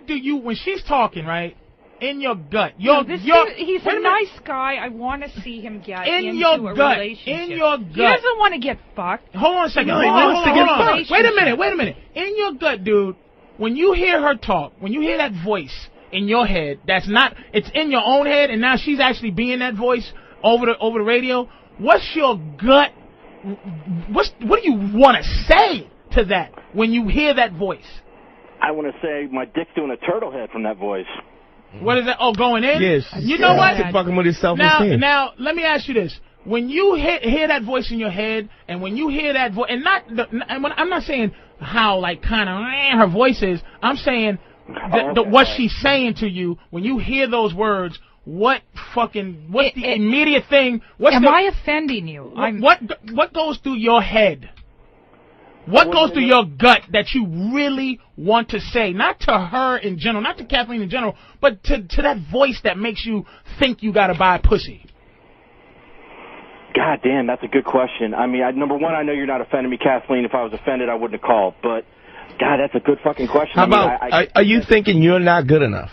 do you, when she's talking, right? In your gut, he's a nice guy. I want to see him get into a relationship. In your gut, he doesn't want to get fucked. Hold on a second. Hold on. Wait a minute. In your gut, dude, when you hear her talk, when you hear that voice in your head, it's in your own head, and now she's actually being that voice over the radio. What's your gut? What do you want to say to that when you hear that voice? I want to say my dick's doing a turtle head from that voice. What is that? Oh, going in? Yes. You know what? Fucking with his self-esteem. Now, let me ask you this. When you hear that voice in your head, and when you hear that voice, I'm not saying how, like, kind of her voice is. I'm saying what she's saying to you. When you hear those words, what's the immediate thing? Am I offending you? What goes through your head? What goes through your gut that you really want to say? Not to her in general, not to Kathleen in general, but to that voice that makes you think you gotta buy pussy. God damn, that's a good question. I mean, number one, I know you're not offending me, Kathleen. If I was offended, I wouldn't have called. But, God, that's a good fucking question. How about, are you thinking you're not good enough?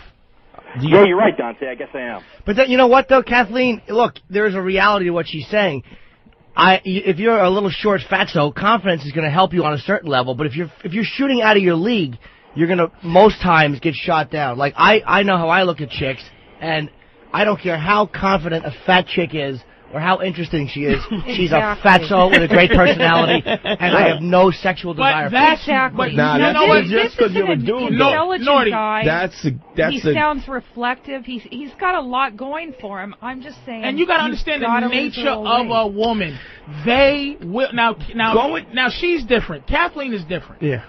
Yeah, you're right, Dante. I guess I am. But you know what, though, Kathleen? Look, there is a reality to what she's saying. If you're a little short fatso, confidence is going to help you on a certain level. But if you're shooting out of your league, you're going to most times get shot down. Like I know how I look at chicks, and I don't care how confident a fat chick is or how interesting she is. She's a fatso with a great personality, and I have no sexual desire for her. Exactly. Nah, you know what? Just because you're a dude. Intelligent guy. He sounds reflective. He's got a lot going for him. I'm just saying. And you got to understand the nature of a woman. They will now she's different. Kathleen is different. Yeah.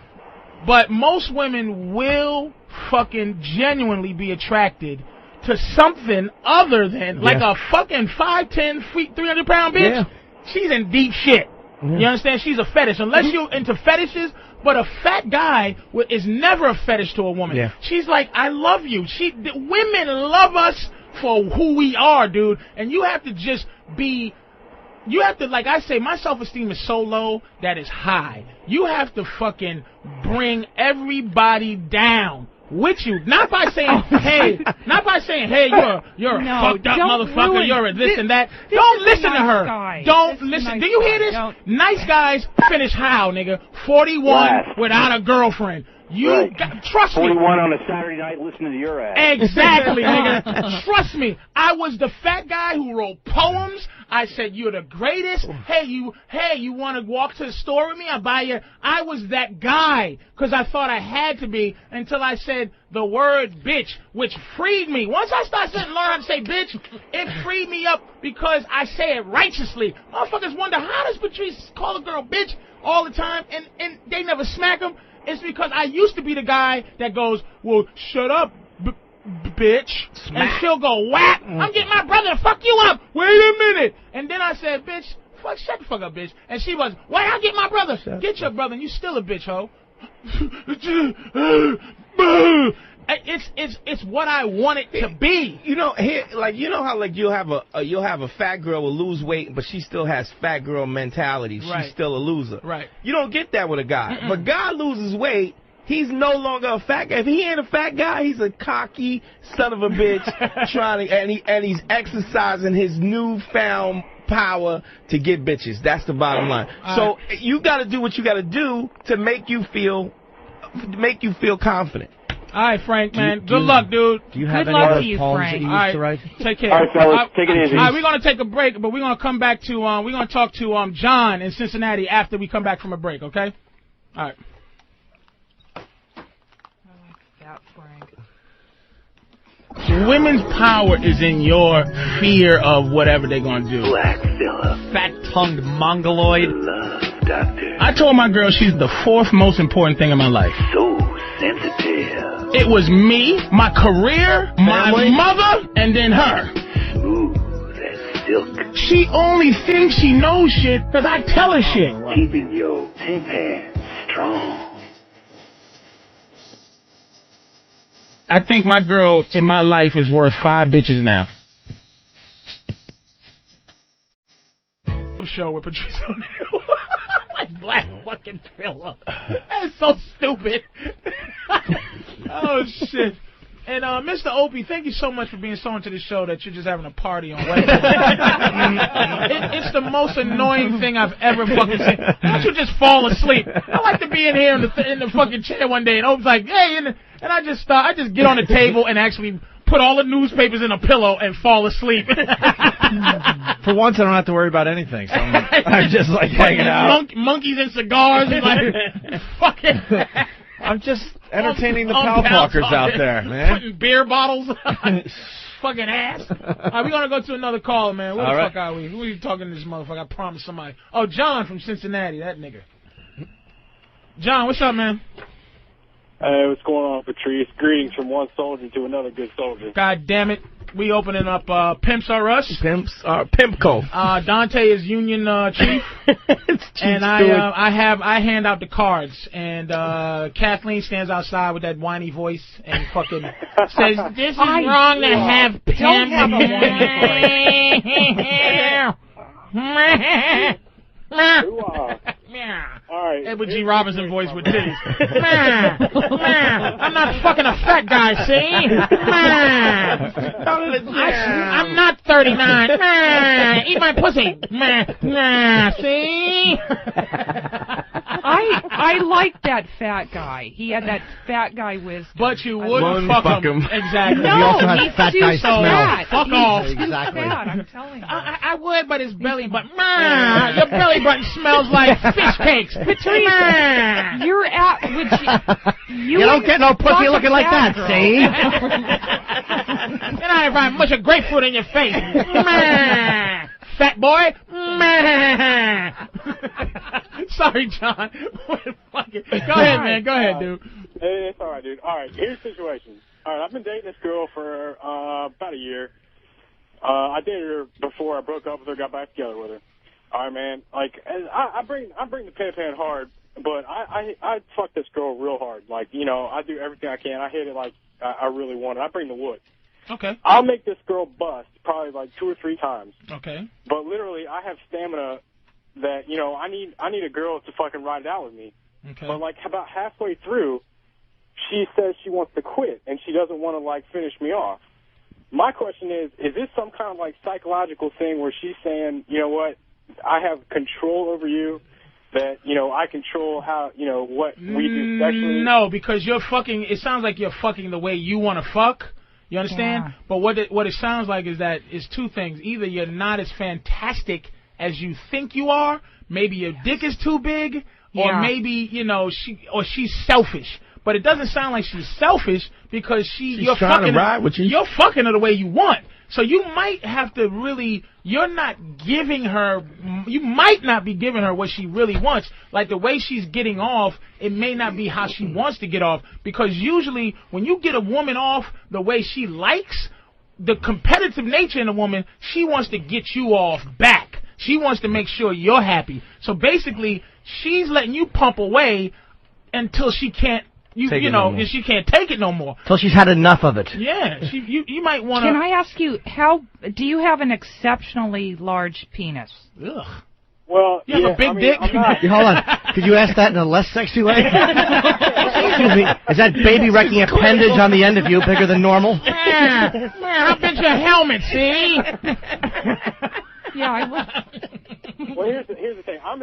But most women will fucking genuinely be attracted to something other than like a fucking 5'10", 300-pound bitch. Yeah. She's in deep shit. Yeah. You understand? She's a fetish. Unless you're into fetishes, but a fat guy is never a fetish to a woman. Yeah. She's like, I love you. Women love us for who we are, dude. And you have to just be... You have to, like I say, my self-esteem is so low that it's high. You have to fucking bring everybody down with you, not by saying, hey, you're a fucked up motherfucker, you're a this and that. Don't listen to her. Don't listen. Do you hear this? Nice guys finish how, nigga? 41 without a girlfriend. Trust me. 41 on a Saturday night listening to your ass. Exactly, nigga. Trust me. I was the fat guy who wrote poems. I said, you're the greatest. Hey, you want to walk to the store with me? I'll buy you. I was that guy because I thought I had to be until I said the word bitch, which freed me. Once I started to learn how to say bitch, it freed me up because I say it righteously. Motherfuckers wonder, how does Patrice call a girl bitch all the time and they never smack him? It's because I used to be the guy that goes, well, shut up, bitch. Smack. And she'll go, whack. I'm getting my brother to fuck you up. Wait a minute. And then I said, bitch, shut the fuck up, bitch. And she was, wait, I'll get my brother. Get your brother, and you still a bitch, ho. It's what I want it to be. You know, how you'll have a fat girl will lose weight, but she still has fat girl mentality. Right. She's still a loser. Right. You don't get that with a guy. If a guy loses weight, he's no longer a fat guy. If he ain't a fat guy, he's a cocky son of a bitch and he's exercising his newfound power to get bitches. That's the bottom line. So you got to do what you got to do to make you feel confident. All right, Frank, man. Good luck, dude. Do you have any other poems that you used to write? Take care. All right, fellas. Take it easy. All right, we're going to take a break, but we're going to come back to, we're going to talk to John in Cincinnati after we come back from a break, okay? All right. Women's power is in your fear of whatever they're going to do. Black Phillip. Fat-tongued mongoloid. Love doctor. I told my girl she's the fourth most important thing in my life. So sensitive. It was me, my career, my mother, and then her. Smooth as silk. She only thinks she knows shit because I tell her shit. Keeping your temper strong. I think my girl in my life is worth 5 bitches now. Show with Patrice O'Neal. Like Black fucking Phillip. That's so stupid. Oh, shit. And Mr. Opie, thank you so much for being so into the show that you're just having a party on Wednesday. It's the most annoying thing I've ever fucking seen. Why don't you just fall asleep? I like to be in here in the fucking chair one day, and Opie's like, hey, and I just get on the table and actually put all the newspapers in a pillow and fall asleep. For once, I don't have to worry about anything. So I'm just like hanging out. Monkeys and cigars, and like fucking. I'm just entertaining the pal talkers out there, man. Putting beer bottles on fucking ass. All right, we're going to go to another call, man. Where the fuck are we? Who are you talking to this motherfucker? I promised somebody. Oh, John from Cincinnati, that nigga. John, what's up, man? Hey, what's going on, Patrice? Greetings from one soldier to another good soldier. God damn it. We opening up Pimps Are Us. Pimps are Pimpco. Dante is Union Chief. And I hand out the cards. And Kathleen stands outside with that whiny voice and fucking says, this is wrong to have pimp. Don't have a All right. Edward G. Robinson voice with titties. I'm not fucking a fat guy, see? I'm not 39. Eat my pussy. See? I liked that fat guy. He had that fat guy wisdom. But you wouldn't fuck him. Exactly. No, he also has fat guy smell. Fuck off. Exactly. Fat, I'm telling you. I would, but his belly button. Your belly button smells like fish cakes. Patrice, you're at. You don't get no pussy looking like that, see? And I mush a grapefruit in your face. Fat boy. Sorry, John. Go ahead, man. Go ahead, dude. It's all right, dude. All right, here's the situation. All right, I've been dating this girl for about a year. I dated her before I broke up with her, got back together with her. All right, man. Like, and I bring the pan hard, but I fuck this girl real hard. Like, you know, I do everything I can. I hit it like I really want it. I bring the wood. Okay. I'll make this girl bust probably like 2 or 3 times. Okay. But literally, I have stamina that, you know, I need a girl to fucking ride it out with me. Okay. But like about halfway through, she says she wants to quit and she doesn't want to like finish me off. My question is this some kind of like psychological thing where she's saying, you know what, I have control over you, that, you know, I control how, you know, what we do sexually? No, because you're fucking, it sounds like you're fucking the way you want to fuck. You understand? Yeah. But what it sounds like is that it's 2 things. Either you're not as fantastic as you think you are, maybe your dick is too big, or maybe, you know, she's selfish. But it doesn't sound like she's selfish because you're trying to ride with you. You're fucking her the way you want. So you might have to really, you might not be giving her what she really wants. Like the way she's getting off, it may not be how she wants to get off. Because usually when you get a woman off the way she likes, the competitive nature in a woman, she wants to get you off back. She wants to make sure you're happy. So basically, she's letting you pump away until she can't. She can't take it no more. Till she's had enough of it. Yeah, you might want to. Can I ask you, do you have an exceptionally large penis? Ugh. Well, you have a big dick. Hold on. Could you ask that in a less sexy way? Excuse me. Is that baby wrecking appendage on the end of you bigger than normal? Man, how big's your helmet? See? Yeah, I would. Well, here's the thing. I'm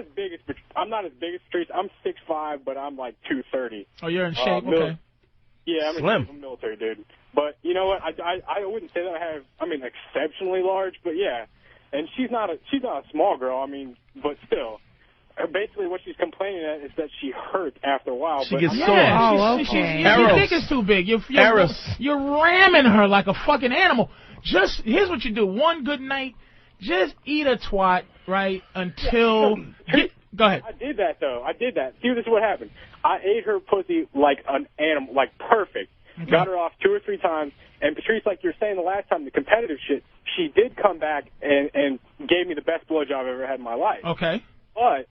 not as big as Patrice. I'm 6'5", but I'm like 230. Oh, you're in shape. Okay. Yeah, I'm a military dude. But you know what? I wouldn't say that I'm exceptionally large, but yeah. And she's not a small girl. I mean, but still. Basically, what she's complaining at is that she hurt after a while. She gets sore. Your dick is too big. You're ramming her like a fucking animal. Here's what you do. One good night. Just eat a twat, right, until... Go ahead. I did that, though. See, this is what happened. I ate her pussy like an animal, like perfect. Okay. Got her off 2 or 3 times. And Patrice, like you were saying the last time, the competitive shit, she did come back and gave me the best blowjob I've ever had in my life. Okay. But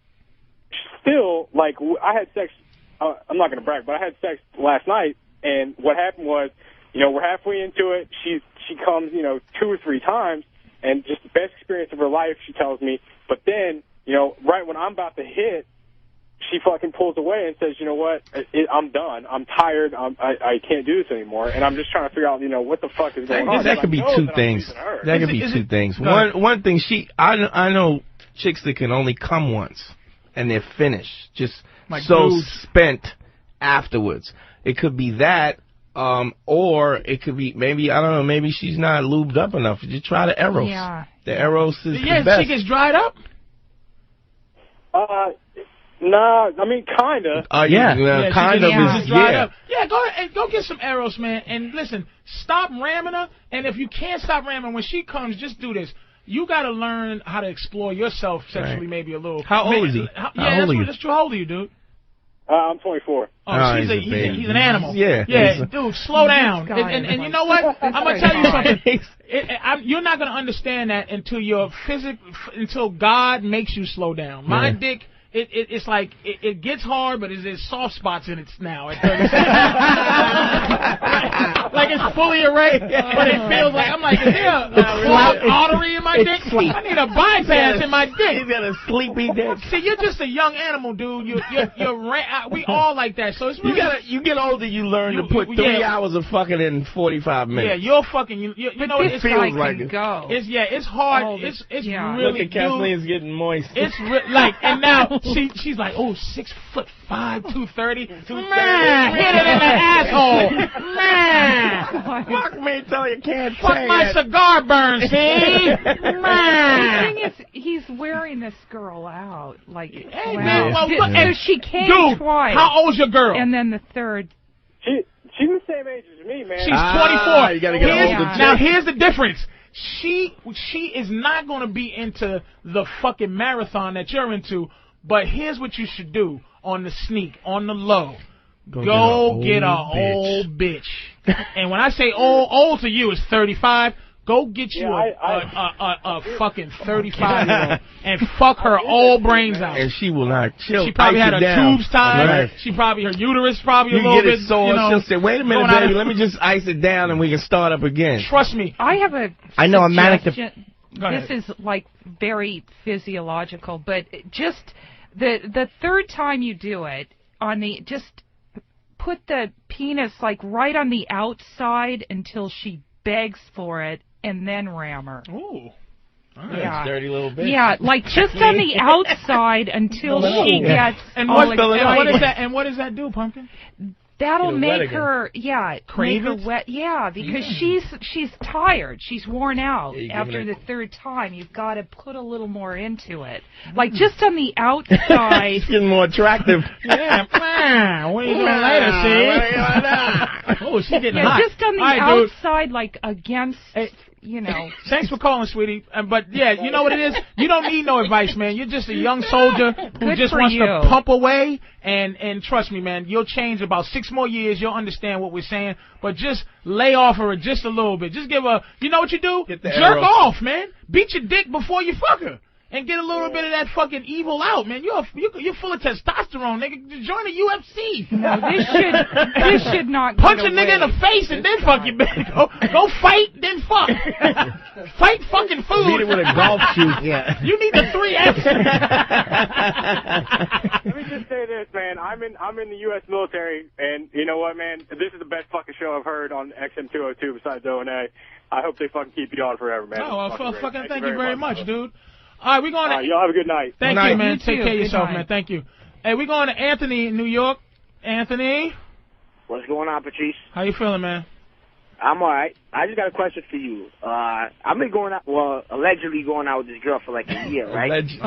still, like, I had sex... I'm not going to brag, but I had sex last night, and what happened was, you know, we're halfway into it. She comes, you know, 2 or 3 times. And just the best experience of her life, she tells me. But then, you know, right when I'm about to hit, she fucking pulls away and says, you know what, I'm done. I'm tired. I can't do this anymore. And I'm just trying to figure out, you know, what the fuck is going on. That could be 2 things. That could be 2 things. One thing, I know chicks that can only come once, and they're finished. Just like spent afterwards. It could be that. Or it could be maybe she's not lubed up enough. Just try the Eros. Yeah. The Eros is the best. She gets dried up? Nah, I mean, kinda. Kind of is, yeah. Yeah, go ahead and go get some Eros, man. And listen, stop ramming her. And if you can't stop ramming, when she comes, just do this. You got to learn how to explore yourself sexually, maybe a little. How old is he? How old are you? That's true. How old are you, dude? I'm 24. Oh, he's an animal. Yeah, dude, slow down. And you know what? I'm gonna tell you something. You're not gonna understand that until until God makes you slow down. My dick. It's like it gets hard, but there's soft spots in it now. Like it's fully erect, but it feels like is there a artery in my dick? I need a bypass in my dick. You got a sleepy dick. See, you're just a young animal, dude. We all like that. So it's really, you get older, you learn to put 3 hours of fucking in 45 minutes. Yeah, you're fucking. You know it feels like it. Go. It's hard. It's really. Look at Kathleen's getting moist. It's and now. She's like, oh, 6'5", 230. Man, hit it in the asshole. Man. Fuck me till you can't say Fuck my cigar burn, see? Man. The thing is, he's wearing this girl out. Like, hey, wow. man, well, look, so she came twice. How old's your girl? And then the third. She's the same age as me, man. She's 24. You gotta get older. Now, here's the difference. She is not going to be into the fucking marathon that you're into, but here's what you should do on the sneak, on the low. Go get a old bitch. And when I say old to you is 35, go get you a fucking 35-year-old and fuck her all brains out. And she will not. She probably had her tubes tied. Right. She probably, her uterus probably a little bit. She'll say, wait a minute, baby, let me just ice it down and we can start up again. Trust me. I know a manic. This is like very physiological, but just the third time you do it, just put the penis like right on the outside until she begs for it, and then ram her. Ooh. Yeah. Dirty little bitch. Yeah, like just on the outside until she gets all excited. And what does that do, Pumpkin? That'll make her, crave make her wet. Yeah, because she's tired. She's worn out after the third time. You've got to put a little more into it. Like just on the outside. It's getting more attractive. Yeah, what are you doing later, see? Oh, she's getting hot. Just on the outside, like against, Thanks for calling, sweetie. But yeah, you know what it is? You don't need no advice, man. You're just a young soldier who just wants to pump away. And trust me, man, you'll change about 6 more years. You'll understand what we're saying. But just lay off her just a little bit. Just give her, you know what you do? Jerk off, man. Beat your dick before you fuck her. And get a little bit of that fucking evil out, man. You're full of testosterone, nigga. Join the UFC. No, this should not. Punch a nigga in the face and then fuck your bitch. Go fight, then fuck. Fight fucking food. Beat it with a golf shoe. Yeah. You need the 3X. Let me just say this, man. I'm in the U.S. military, and you know what, man? This is the best fucking show I've heard on XM202 besides O&A. I hope they fucking keep you on forever, man. Oh, well, fucking thank you very much, dude. All right, we're going to... y'all have a good night. Thank you, man. Take care of yourself, man. Thank you. Hey, we're going to Anthony in New York. Anthony? What's going on, Patrice? How you feeling, man? I'm all right. I just got a question for you. I've been going out, allegedly going out with this girl for like a year, right? He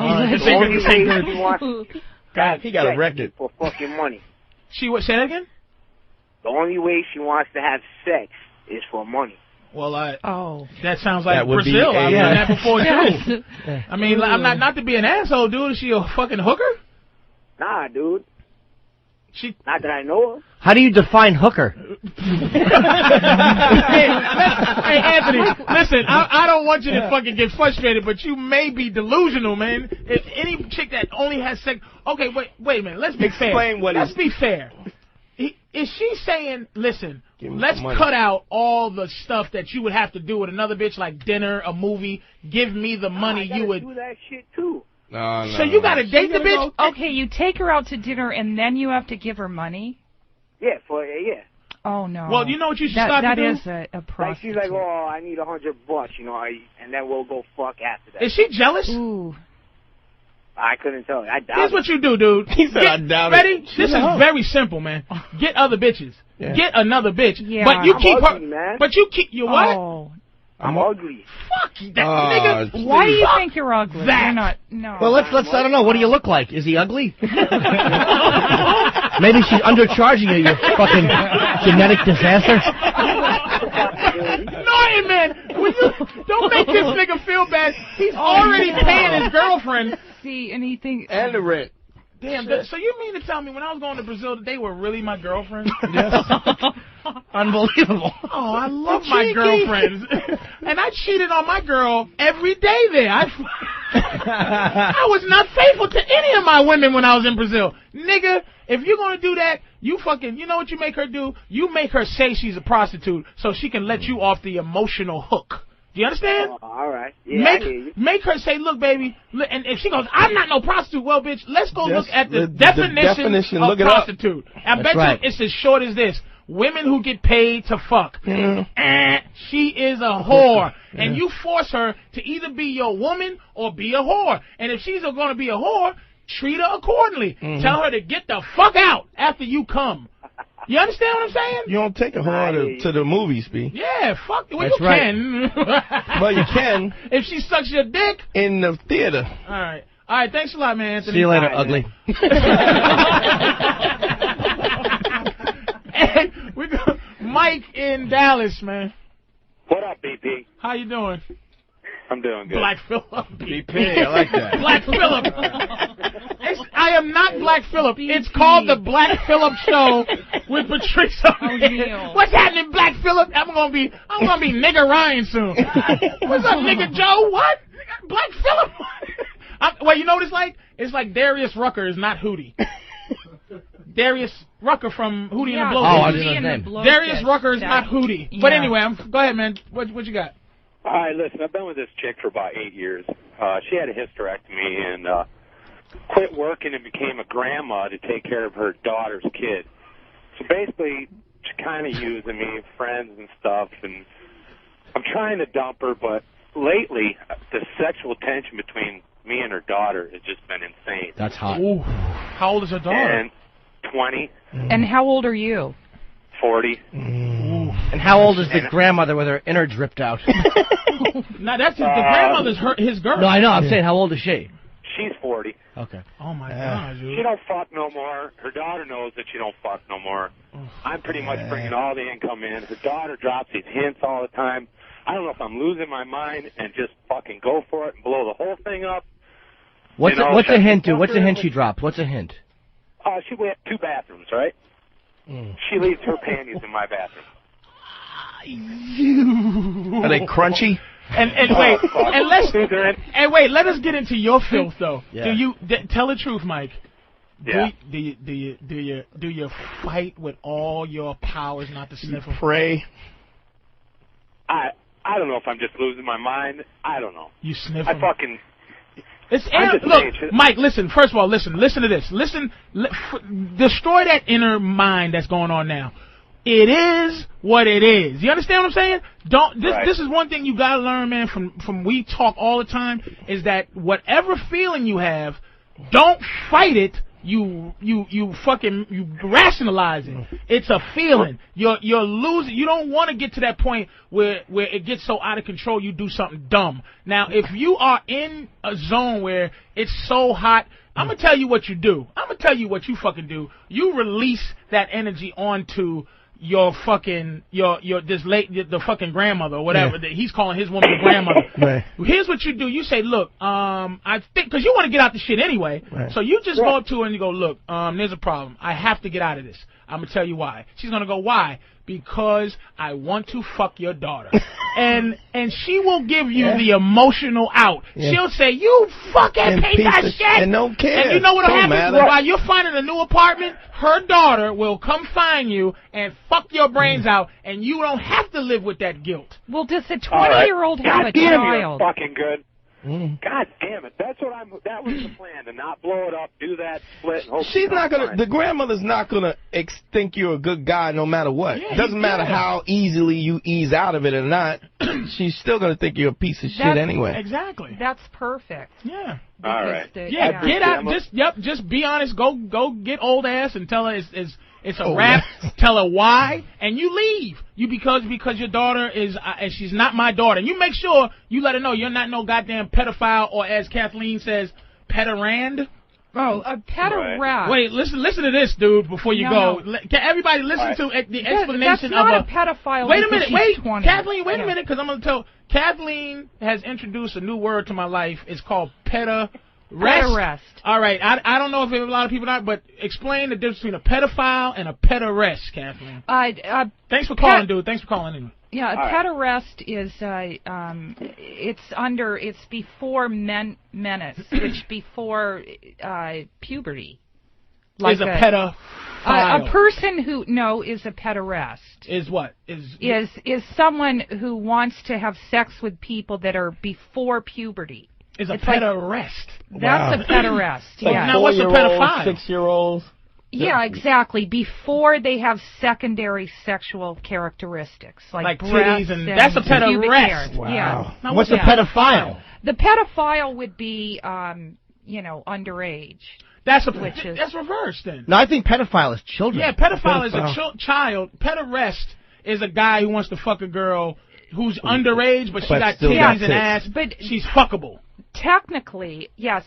got a record. For fucking money. Say that again? The only way she wants to have sex is for money. Well, that sounds like Brazil. I've done that before, too. I mean, I'm not to be an asshole, dude. Is she a fucking hooker? Nah, dude. Not that I know of. How do you define hooker? Hey, Anthony, listen, I don't want you to fucking get frustrated, but you may be delusional, man. If any chick that only has sex... Okay, wait a minute. Let's be fair. Let's be fair. Is she saying, listen, let's cut out all the stuff that you would have to do with another bitch, like dinner, a movie, give me the money you would... do that shit, too. No. So you got to date the bitch? Okay, you take her out to dinner and then you have to give her money? Yeah, Oh, no. Well, you know what you should start to do? That is a prostitute. Like she's like, I need $100, and then we'll go fuck after that. Is she jealous? Ooh. I couldn't tell you. I doubt Here's what you do, dude. He said, I doubt ready? it. This is very simple, man. Get other bitches. Yeah. Get another bitch. Yeah. But you keep ugly, her. Man. But you keep your what? Oh. I'm ugly. Fuck that nigga. Why do you think you're ugly? That. You're not. No. Well, let's. I don't know. What do you look like? Is he ugly? Maybe she's undercharging you. You fucking genetic disaster. No, man. Don't make this nigga feel bad. He's already paying his girlfriend. See anything? And the rent. Damn. So you mean to tell me when I was going to Brazil that they were really my girlfriends? Yes. Unbelievable. Oh, I love my girlfriends. And I cheated on my girl every day there. I was not faithful to any of my women when I was in Brazil. Nigga, if you're going to do that, you know what you make her do? You make her say she's a prostitute so she can let you off the emotional hook. Do you understand? Oh, all right. Yeah, make her say, look, baby, and if she goes, I'm not no prostitute, well, bitch, let's go look at the definition of prostitute. I bet you it's as short as this. Women who get paid to fuck. She is a whore. Yeah. And you force her to either be your woman or be a whore. And if she's going to be a whore, treat her accordingly. Tell her to get the fuck out after you come. You understand what I'm saying? You don't take a whore to the movies, B. Yeah, fuck. Well, That's you right. can. Well, you can. If she sucks your dick. In the theater. All right. All right, thanks a lot, man, Anthony. See you later, ugly. And we got Mike in Dallas, man. What up, BP? How you doing? I'm doing good. Black Phillip. BP, I like that. Black Phillip. I am not Black Phillip. It's called the Black Phillip Show with Patrice. What's happening, Black Phillip? I'm gonna be nigga Ryan soon. What's up, nigga Joe? What? Black Phillip? Well, you know what it's like? It's like Darius Rucker is not Hootie. Darius Rucker from Hootie and the Blowfish. Oh, I didn't know his name. Darius Rucker is not Hootie. Yeah. But anyway, go ahead, man. What you got? All right, listen, I've been with this chick for about 8 years. She had a hysterectomy and quit working and became a grandma to take care of her daughter's kid. So basically, she's kind of using me, friends and stuff, and I'm trying to dump her, but lately, the sexual tension between me and her daughter has just been insane. That's hot. Ooh. How old is her daughter? And 20. And how old are you? 40. And how old is the grandmother with her innards ripped out? No, that's the grandmother's his girl. No, I know. I'm saying, how old is she? She's 40. Okay. Oh, my God, dude. She don't fuck no more. Her daughter knows that she don't fuck no more. I'm pretty much bringing all the income in. Her daughter drops these hints all the time. I don't know if I'm losing my mind and just fucking go for it and blow the whole thing up. What's a hint, dude? What's a hint she dropped? What's a hint? She went 2 bathrooms, right? She leaves her panties in my bathroom. Are they crunchy? And wait, let us get into your filth though. Yeah. Tell the truth, Mike? Yeah. Do you fight with all your powers not to sniff them? Pray. I don't know if I'm just losing my mind. I don't know. You sniff them? Look, Mike, listen. First of all, listen to this. Destroy that inner mind that's going on now. It is what it is. You understand what I'm saying? This is one thing you gotta learn, man. From we talk all the time is that whatever feeling you have, don't fight it. You rationalize it. It's a feeling. You're losing. You don't want to get to that point where it gets so out of control you do something dumb. Now, if you are in a zone where it's so hot, I'm gonna tell you what you do. I'm gonna tell you what you fucking do. You release that energy onto your fucking the fucking grandmother or whatever that he's calling his woman the grandmother. Right. Here's what you do. You say, look, I think because you want to get out the shit anyway. Right. So you just go up to her and you go, look, there's a problem. I have to get out of this. I'm gonna tell you why. She's gonna go, why? Because I want to fuck your daughter. and she will give you the emotional out. Yeah. She'll say, you fucking piece of shit. And don't care. And you know what'll happen? While you're finding a new apartment, her daughter will come find you and fuck your brains out, and you don't have to live with that guilt. Well, does a 20-year-old have a child? You're fucking good. God damn it! That was the plan, to not blow it up, do that split. And hope she's not gonna. The grandmother's not gonna think you're a good guy no matter what. Yeah, doesn't matter how easily you ease out of it or not. She's still gonna think you're a piece of shit anyway. Exactly. That's perfect. Yeah. All right. Get out. Just be honest. Go get old ass and tell her it's a wrap. Tell her why, and you leave. Because your daughter is, and she's not my daughter. And you make sure you let her know you're not no goddamn pedophile, or as Kathleen says, pederand. Oh, a pederast. Wait, listen to this, dude. Before you go, can everybody listen to the explanation of a pedophile? Wait a minute, Kathleen. Wait a minute, because I'm going to tell. Kathleen has introduced a new word to my life. It's called pederast. All right, I don't know if a lot of people know, but explain the difference between a pedophile and a pederast, Kathleen. Thanks for calling, dude. Thanks for calling in. Yeah, a pederast is it's before menace, which before puberty. Like is a pedophile. A person who is a pederast. Is what? Is someone who wants to have sex with people that are before puberty. Is a pederast. That's a pederast. Yeah. Now what's a pedophile? 6-year-olds. Yeah, exactly. Before they have secondary sexual characteristics like titties and that's a pederast. Wow. Yeah. Now what's a pedophile? The pedophile would be, underage. That's reversed then. No, I think pedophile is children. Yeah, pedophile is a child. Pederast is a guy who wants to fuck a girl who's underage, but she got titties and ass. But she's fuckable. Technically, yes,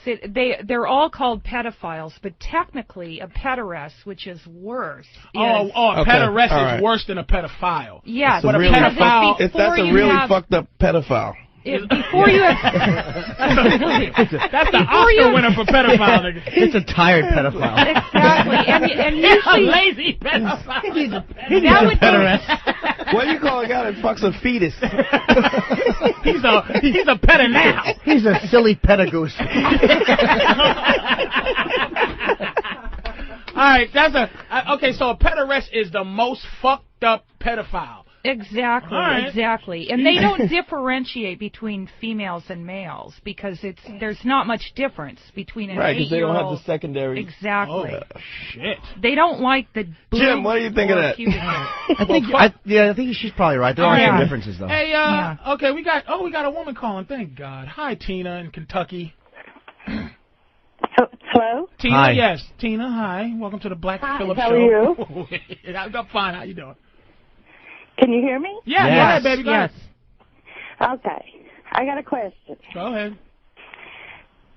they're all called pedophiles, but technically a pederast, which is worse. A pederast is worse than a pedophile. Yes, but a pedophile. That's a really fucked up pedophile. Before you have... That's the Oscar winner for pedophile, nigga. It's a tired pedophile. Exactly. And usually... a lazy pedophile. He's a pederast. What do you call a guy that fucks a fetus? He's a pedo now. He's a silly pedagoose. All right, okay, so a pederast is the most fucked up pedophile. Exactly, right. Exactly. And they don't differentiate between females and males because there's not much difference between an 8-year-old. Right, because they don't have the secondary. Exactly. Oh, shit. They don't like the Jim, what do you think of that? I think she's probably right. There are some differences, though. Hey, okay, we got a woman calling. Thank God. Hi, Tina in Kentucky. Hello? Tina, hi. Yes. Tina, hi. Welcome to the Black Phillip Show. How are you? I'm fine. How you doing? Can you hear me? Yeah, go ahead, baby. Go ahead. Okay. I got a question. Go ahead.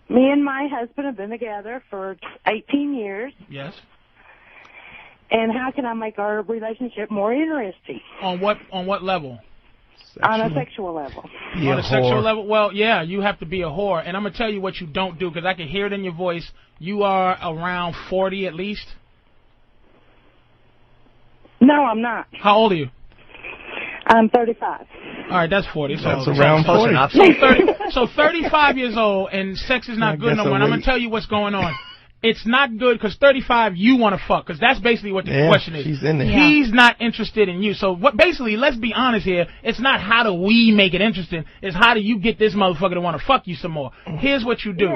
Me and my husband have been together for 18 years. Yes. And how can I make our relationship more interesting? On what level? On a sexual level. On a sexual level? Well, yeah, you have to be a whore. And I'm going to tell you what you don't do, because I can hear it in your voice. You are around 40 at least? No, I'm not. How old are you? I'm 35. All right, that's 40. That's around 40. So 35 years old, and sex is not good no more. And I'm going to tell you what's going on. It's not good because 35 you want to fuck, because that's basically what the question is. She's in there. He's not interested in you. So basically, let's be honest here. It's not how do we make it interesting. It's how do you get this motherfucker to want to fuck you some more. Here's what you do.